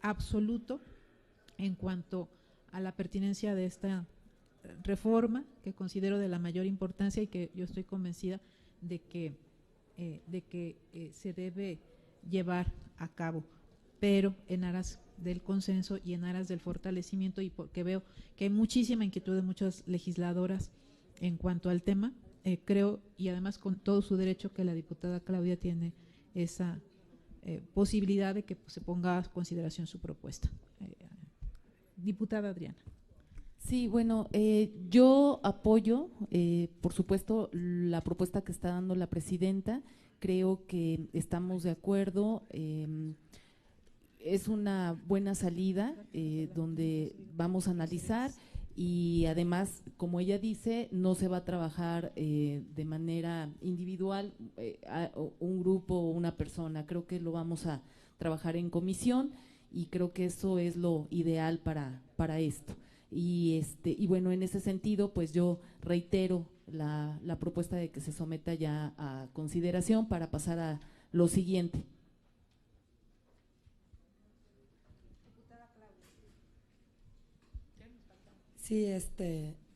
absoluto en cuanto a la pertinencia de esta reforma, que considero de la mayor importancia y que yo estoy convencida de que se debe llevar a cabo, pero en aras del consenso y en aras del fortalecimiento, y porque veo que hay muchísima inquietud de muchas legisladoras en cuanto al tema. Creo, y además con todo su derecho, que la diputada Claudia tiene esa posibilidad de que se ponga a consideración su propuesta. Diputada Adriana. Sí, bueno, yo apoyo, por supuesto, la propuesta que está dando la presidenta. Creo que estamos de acuerdo. Es una buena salida donde vamos a analizar, y además, como ella dice, no se va a trabajar de manera individual, un grupo o una persona. Creo que lo vamos a trabajar en comisión y creo que eso es lo ideal para esto. Y bueno, en ese sentido, pues yo reitero la propuesta de que se someta ya a consideración para pasar a lo siguiente. Sí,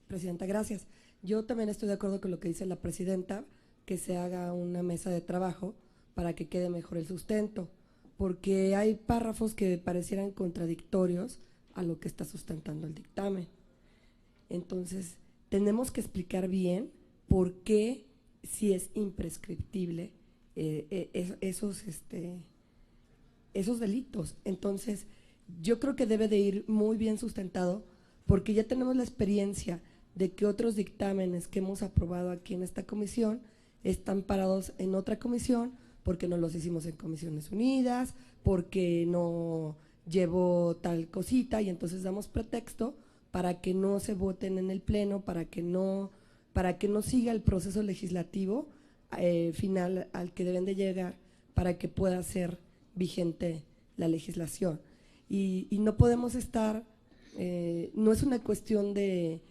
presidenta, gracias. Yo también estoy de acuerdo con lo que dice la presidenta, que se haga una mesa de trabajo para que quede mejor el sustento, porque hay párrafos que parecieran contradictorios a lo que está sustentando el dictamen. Entonces, tenemos que explicar bien por qué, si es imprescriptible, esos delitos. Entonces, yo creo que debe de ir muy bien sustentado, porque ya tenemos la experiencia de que otros dictámenes que hemos aprobado aquí en esta comisión están parados en otra comisión, porque no los hicimos en Comisiones Unidas, porque no llevó tal cosita, y entonces damos pretexto para que no se voten en el pleno, para que no siga el proceso legislativo final al que deben de llegar para que pueda ser vigente la legislación. Y no podemos estar, no es una cuestión de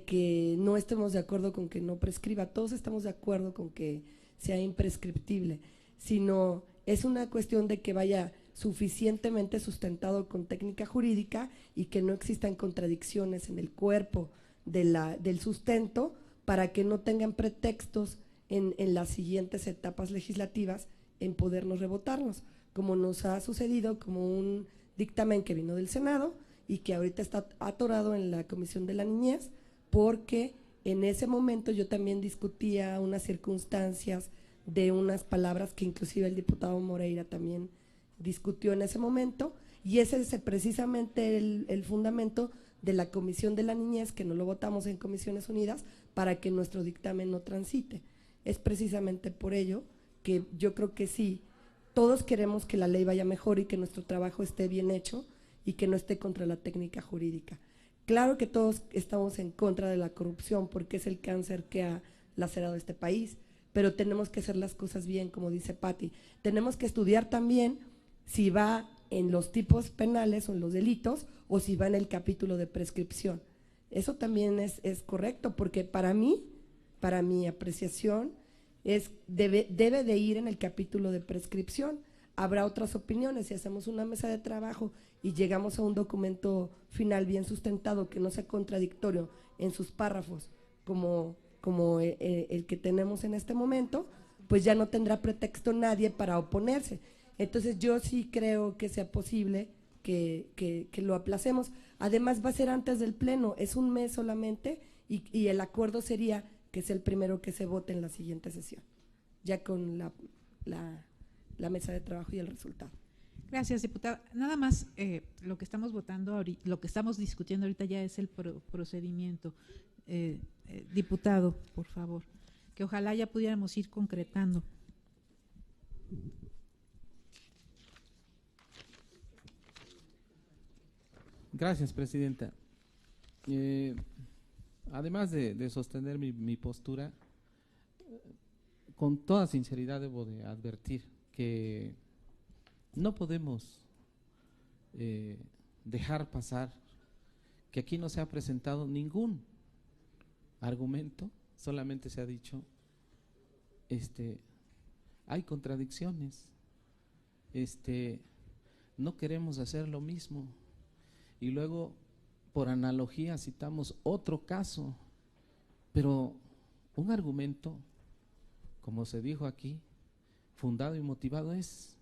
que no estemos de acuerdo con que no prescriba, todos estamos de acuerdo con que sea imprescriptible, sino es una cuestión de que vaya suficientemente sustentado con técnica jurídica y que no existan contradicciones en el cuerpo del sustento, para que no tengan pretextos en las siguientes etapas legislativas en podernos rebotarnos, como nos ha sucedido como un dictamen que vino del Senado y que ahorita está atorado en la Comisión de la Niñez, porque en ese momento yo también discutía unas circunstancias de unas palabras que inclusive el diputado Moreira también discutió en ese momento, y ese es precisamente el fundamento de la Comisión de la Niñez, que no lo votamos en Comisiones Unidas para que nuestro dictamen no transite. Es precisamente por ello que yo creo que sí, todos queremos que la ley vaya mejor y que nuestro trabajo esté bien hecho y que no esté contra la técnica jurídica. Claro que todos estamos en contra de la corrupción porque es el cáncer que ha lacerado este país, pero tenemos que hacer las cosas bien, como dice Patti. Tenemos que estudiar también si va en los tipos penales o en los delitos o si va en el capítulo de prescripción. Eso también es correcto, porque para mi apreciación, debe de ir en el capítulo de prescripción. Habrá otras opiniones. Si hacemos una mesa de trabajo y llegamos a un documento final bien sustentado, que no sea contradictorio en sus párrafos como el que tenemos en este momento, pues ya no tendrá pretexto nadie para oponerse. Entonces yo sí creo que sea posible que lo aplacemos. Además va a ser antes del pleno, es un mes solamente, y el acuerdo sería que es el primero que se vote en la siguiente sesión, ya con la mesa de trabajo y el resultado. Gracias, diputada. Nada más, lo que estamos votando ahorita, lo que estamos discutiendo ahorita ya es el procedimiento. Diputado, por favor, que ojalá ya pudiéramos ir concretando. Gracias, presidenta. Además de sostener mi postura, con toda sinceridad debo de advertir que no podemos dejar pasar que aquí no se ha presentado ningún argumento, solamente se ha dicho, hay contradicciones, no queremos hacer lo mismo, y luego por analogía citamos otro caso, pero un argumento, como se dijo aquí, fundado y motivado es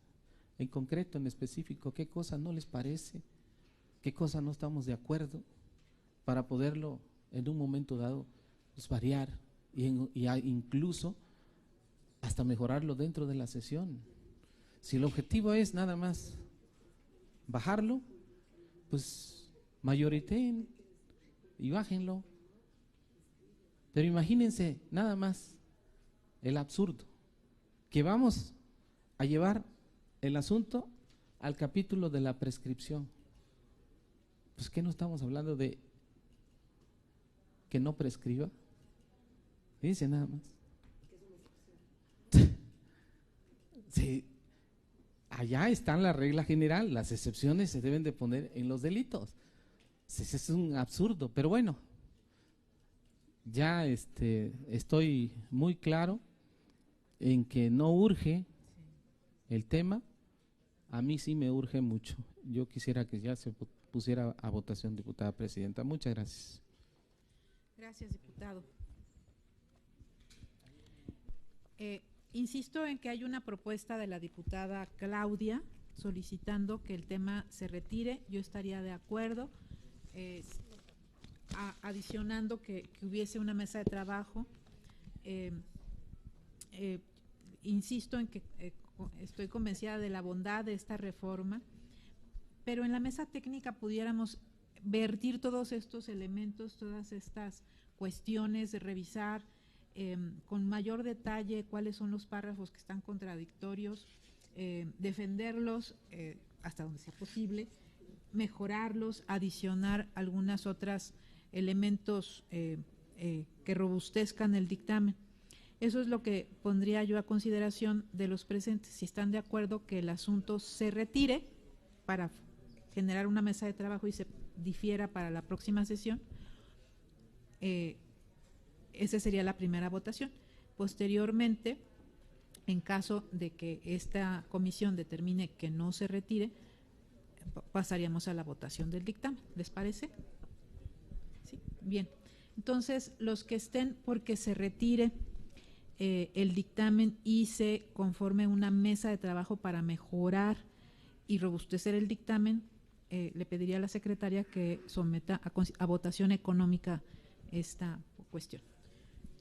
en concreto, en específico, qué cosa no les parece, qué cosa no estamos de acuerdo, para poderlo en un momento dado pues, variar y incluso hasta mejorarlo dentro de la sesión. Si el objetivo es nada más bajarlo, pues mayoriteen y bájenlo. Pero imagínense nada más el absurdo, que vamos a llevar el asunto al capítulo de la prescripción. Pues ¿qué no estamos hablando de que no prescriba? Dice nada más. Sí, allá está la regla general, las excepciones se deben de poner en los delitos. Es un absurdo, pero bueno, ya estoy muy claro en que no urge el tema. A mí sí me urge mucho. Yo quisiera que ya se pusiera a votación, diputada presidenta. Muchas gracias. Gracias, diputado. Insisto en que hay una propuesta de la diputada Claudia solicitando que el tema se retire. Yo estaría de acuerdo, adicionando que hubiese una mesa de trabajo. Insisto en que estoy convencida de la bondad de esta reforma, pero en la mesa técnica pudiéramos vertir todos estos elementos, todas estas cuestiones, de revisar con mayor detalle cuáles son los párrafos que están contradictorios, defenderlos hasta donde sea posible, mejorarlos, adicionar algunas otras elementos que robustezcan el dictamen. Eso es lo que pondría yo a consideración de los presentes. Si están de acuerdo que el asunto se retire para generar una mesa de trabajo y se difiera para la próxima sesión, esa sería la primera votación. Posteriormente, en caso de que esta comisión determine que no se retire, pasaríamos a la votación del dictamen. ¿Les parece? ¿Sí? Bien. Entonces, los que estén porque se retire el dictamen y se conforme una mesa de trabajo para mejorar y robustecer el dictamen, le pediría a la secretaria que someta a votación económica esta cuestión.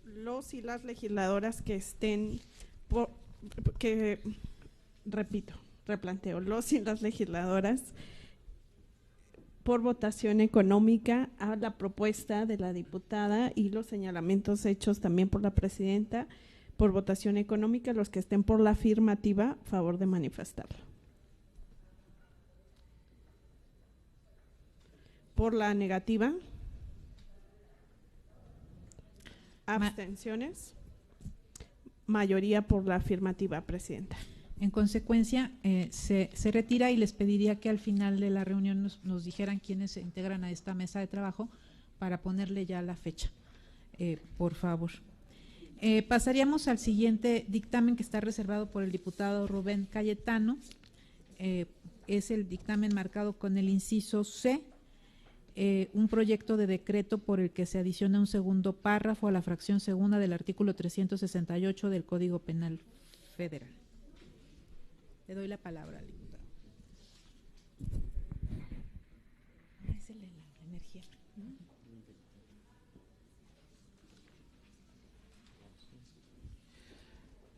Los y las legisladoras que estén, replanteo, los y las legisladoras por votación económica a la propuesta de la diputada y los señalamientos hechos también por la presidenta, por votación económica, los que estén por la afirmativa, favor de manifestarlo. Por la negativa, abstenciones, mayoría por la afirmativa, presidenta. En consecuencia, se retira y les pediría que al final de la reunión nos dijeran quiénes se integran a esta mesa de trabajo para ponerle ya la fecha, por favor. Pasaríamos al siguiente dictamen que está reservado por el diputado Rubén Cayetano. Es el dictamen marcado con el inciso C, un proyecto de decreto por el que se adiciona un segundo párrafo a la fracción segunda del artículo 368 del Código Penal Federal. Le doy la palabra al diputado. Es el de la energía.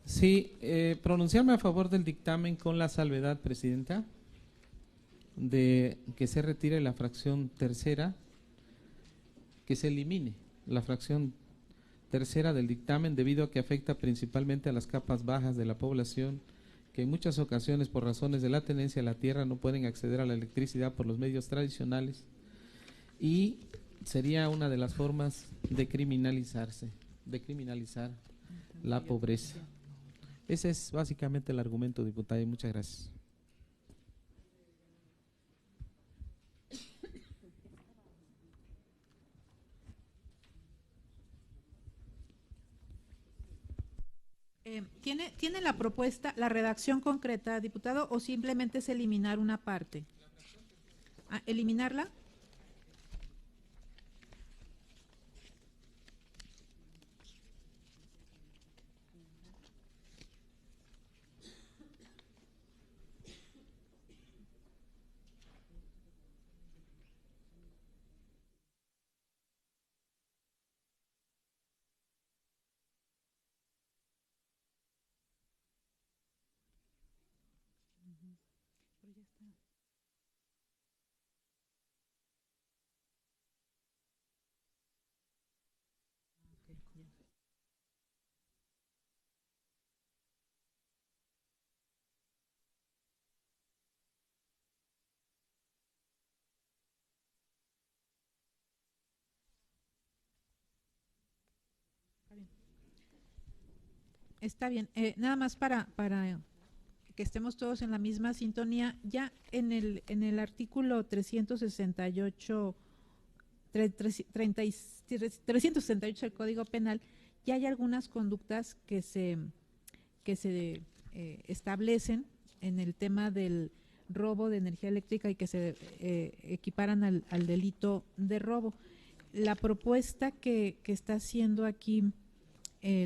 Sí, pronunciarme a favor del dictamen con la salvedad, presidenta, de que se retire la fracción tercera, que se elimine la fracción tercera del dictamen debido a que afecta principalmente a las capas bajas de la población, que en muchas ocasiones por razones de la tenencia de la tierra no pueden acceder a la electricidad por los medios tradicionales, y sería una de las formas de criminalizar la pobreza. Ese es básicamente el argumento, diputada, y muchas gracias. ¿Tiene la propuesta, la redacción concreta, diputado, o simplemente es eliminar una parte? ¿Eliminarla? Está bien. Nada más para que estemos todos en la misma sintonía, ya en el artículo 368 del Código Penal, ya hay algunas conductas que se establecen en el tema del robo de energía eléctrica y que se equiparan al delito de robo. La propuesta que está haciendo aquí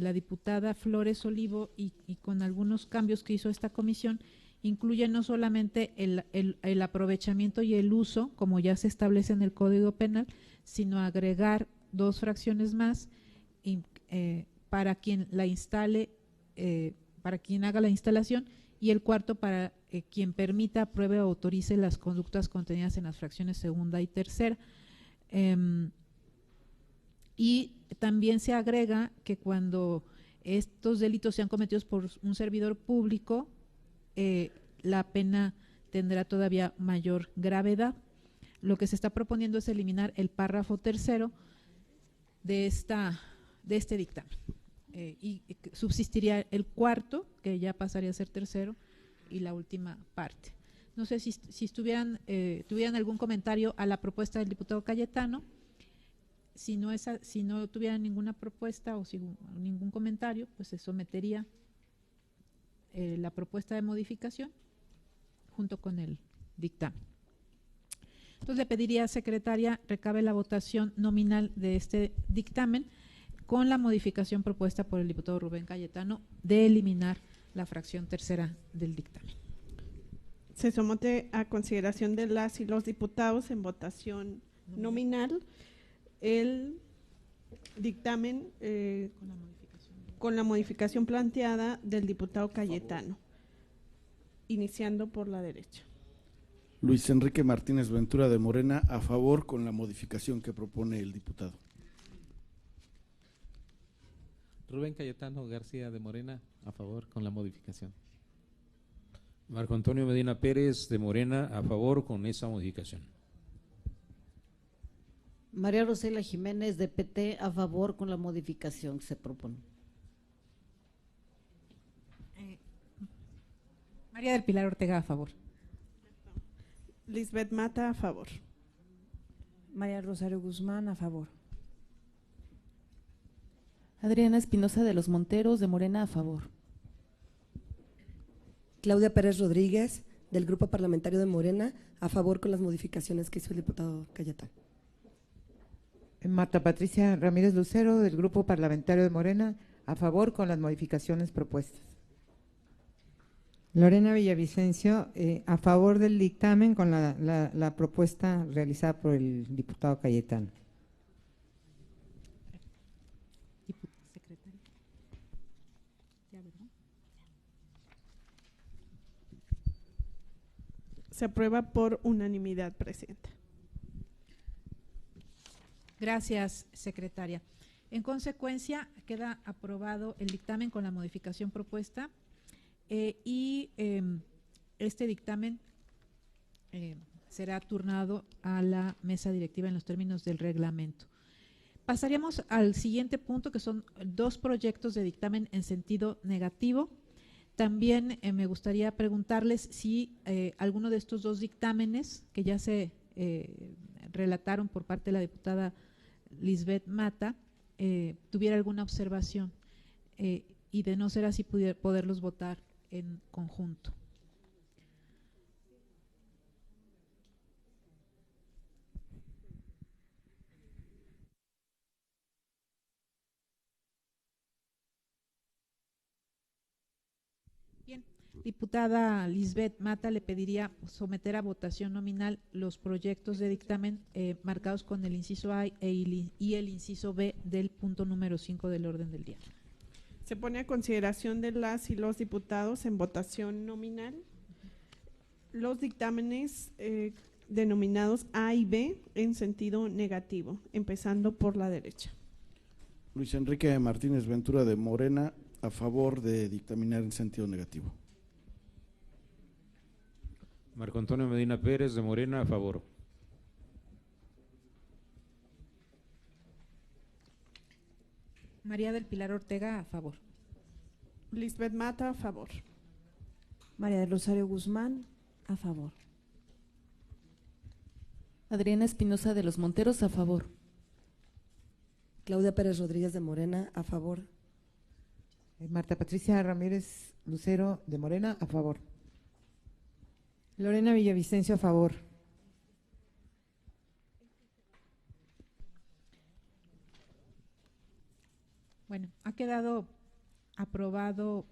la diputada Flores Olivo y con algunos cambios que hizo esta comisión, incluye no solamente el aprovechamiento y el uso, como ya se establece en el Código Penal, sino agregar 2 fracciones más para quien la instale, para quien haga la instalación, y el cuarto para quien permita, apruebe o autorice las conductas contenidas en las fracciones segunda y tercera. Y también se agrega que cuando estos delitos sean cometidos por un servidor público, la pena tendrá todavía mayor gravedad. Lo que se está proponiendo es eliminar el párrafo tercero de este dictamen. Y subsistiría el cuarto, que ya pasaría a ser tercero, y la última parte. No sé si tuvieran algún comentario a la propuesta del diputado Cayetano. Si no tuvieran ninguna propuesta o ningún comentario, pues se sometería la propuesta de modificación junto con el dictamen. Entonces le pediría, secretaria, recabe la votación nominal de este dictamen con la modificación propuesta por el diputado Rubén Cayetano de eliminar la fracción tercera del dictamen. Se somete a consideración de las y los diputados en votación nominal el dictamen con la modificación planteada del diputado Cayetano, iniciando por la derecha. Luis Enrique Martínez Ventura de Morena, a favor con la modificación que propone el diputado. Rubén Cayetano García de Morena, a favor con la modificación. Marco Antonio Medina Pérez de Morena, a favor con esa modificación. María Rosela Jiménez de PT, a favor con la modificación que se propone. María del Pilar Ortega, a favor. Lisbeth Mata, a favor. María Rosario Guzmán, a favor. Adriana Espinosa de los Monteros de Morena, a favor. Claudia Pérez Rodríguez, del Grupo Parlamentario de Morena, a favor con las modificaciones que hizo el diputado Cayetano. Marta Patricia Ramírez Lucero, del Grupo Parlamentario de Morena, a favor con las modificaciones propuestas. Lorena Villavicencio, a favor del dictamen con la propuesta realizada por el diputado Cayetano. Se aprueba por unanimidad, Presidenta. Gracias, secretaria. En consecuencia, queda aprobado el dictamen con la modificación propuesta y este dictamen será turnado a la mesa directiva en los términos del reglamento. Pasaríamos al siguiente punto, que son dos proyectos de dictamen en sentido negativo. También me gustaría preguntarles si alguno de estos dos dictámenes que ya se relataron por parte de la diputada Lisbeth Mata tuviera alguna observación y de no ser así poderlos votar en conjunto. Bien, diputada Lisbeth Mata, le pediría someter a votación nominal los proyectos de dictamen marcados con el inciso A y el inciso B del punto número 5 del orden del día. Se pone a consideración de las y los diputados en votación nominal los dictámenes denominados A y B en sentido negativo, empezando por la derecha. Luis Enrique Martínez Ventura de Morena, a favor de dictaminar en sentido negativo. Marco Antonio Medina Pérez de Morena, a favor. María del Pilar Ortega, a favor. Lisbeth Mata, a favor. María del Rosario Guzmán, a favor. Adriana Espinosa de los Monteros, a favor. Claudia Pérez Rodríguez de Morena, a favor. Marta Patricia Ramírez Lucero de Morena, a favor. Lorena Villavicencio, a favor. Bueno, han quedado aprobados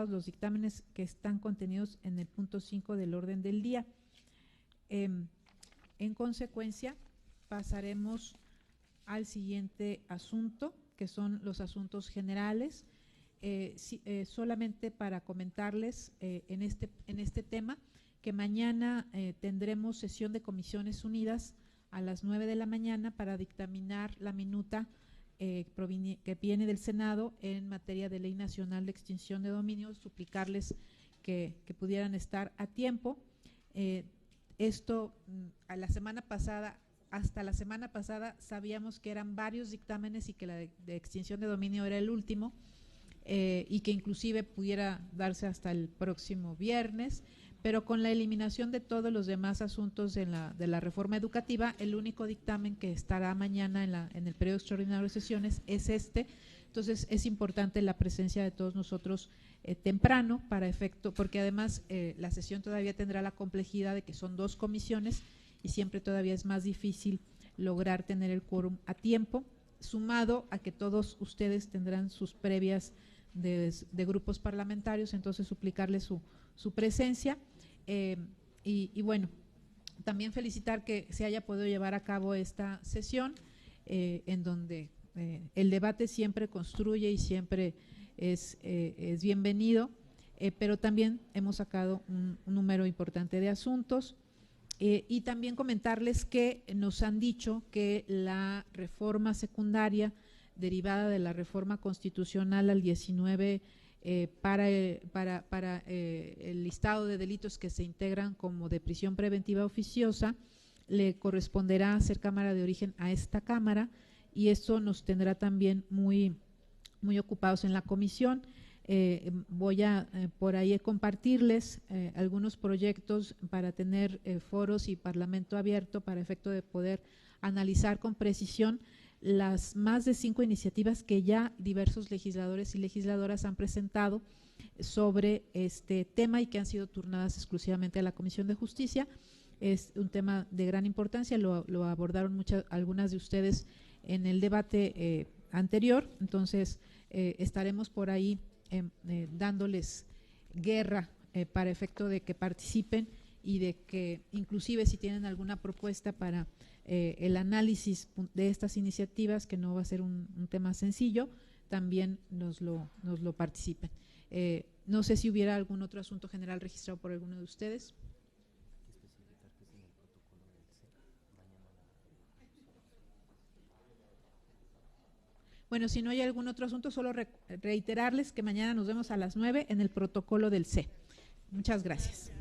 los dictámenes que están contenidos en el punto 5 del orden del día. En consecuencia, pasaremos al siguiente asunto, que son los asuntos generales. Solamente para comentarles en este tema que mañana tendremos sesión de Comisiones Unidas a las 9 de la mañana para dictaminar la minuta que viene del Senado en materia de Ley Nacional de Extinción de Dominio, suplicarles que pudieran estar a tiempo. Esto hasta la semana pasada sabíamos que eran varios dictámenes y que la de extinción de dominio era el último, y que inclusive pudiera darse hasta el próximo viernes, pero con la eliminación de todos los demás asuntos de la reforma educativa, el único dictamen que estará mañana en el periodo extraordinario de sesiones es este. Entonces es importante la presencia de todos nosotros temprano para efecto, porque además la sesión todavía tendrá la complejidad de que son dos comisiones y siempre todavía es más difícil lograr tener el quórum a tiempo, sumado a que todos ustedes tendrán sus previas de grupos parlamentarios, entonces suplicarles su presencia. Y bueno, también felicitar que se haya podido llevar a cabo esta sesión, en donde el debate siempre construye y siempre es bienvenido, pero también hemos sacado un número importante de asuntos. Y también comentarles que nos han dicho que la reforma secundaria derivada de la reforma constitucional al 19 para el listado de delitos que se integran como de prisión preventiva oficiosa, le corresponderá ser Cámara de Origen a esta Cámara, y esto nos tendrá también muy ocupados en la comisión. Voy a por ahí compartirles algunos proyectos para tener foros y parlamento abierto para efecto de poder analizar con precisión las más de 5 iniciativas que ya diversos legisladores y legisladoras han presentado sobre este tema y que han sido turnadas exclusivamente a la Comisión de Justicia. Es un tema de gran importancia, lo abordaron algunas de ustedes en el debate anterior, entonces estaremos por ahí dándoles guerra para efecto de que participen y de que inclusive si tienen alguna propuesta para el análisis de estas iniciativas, que no va a ser un tema sencillo, también nos lo participen. No sé si hubiera algún otro asunto general registrado por alguno de ustedes. Bueno, si no hay algún otro asunto, solo reiterarles que mañana nos vemos a las 9 en el protocolo del C. Muchas gracias.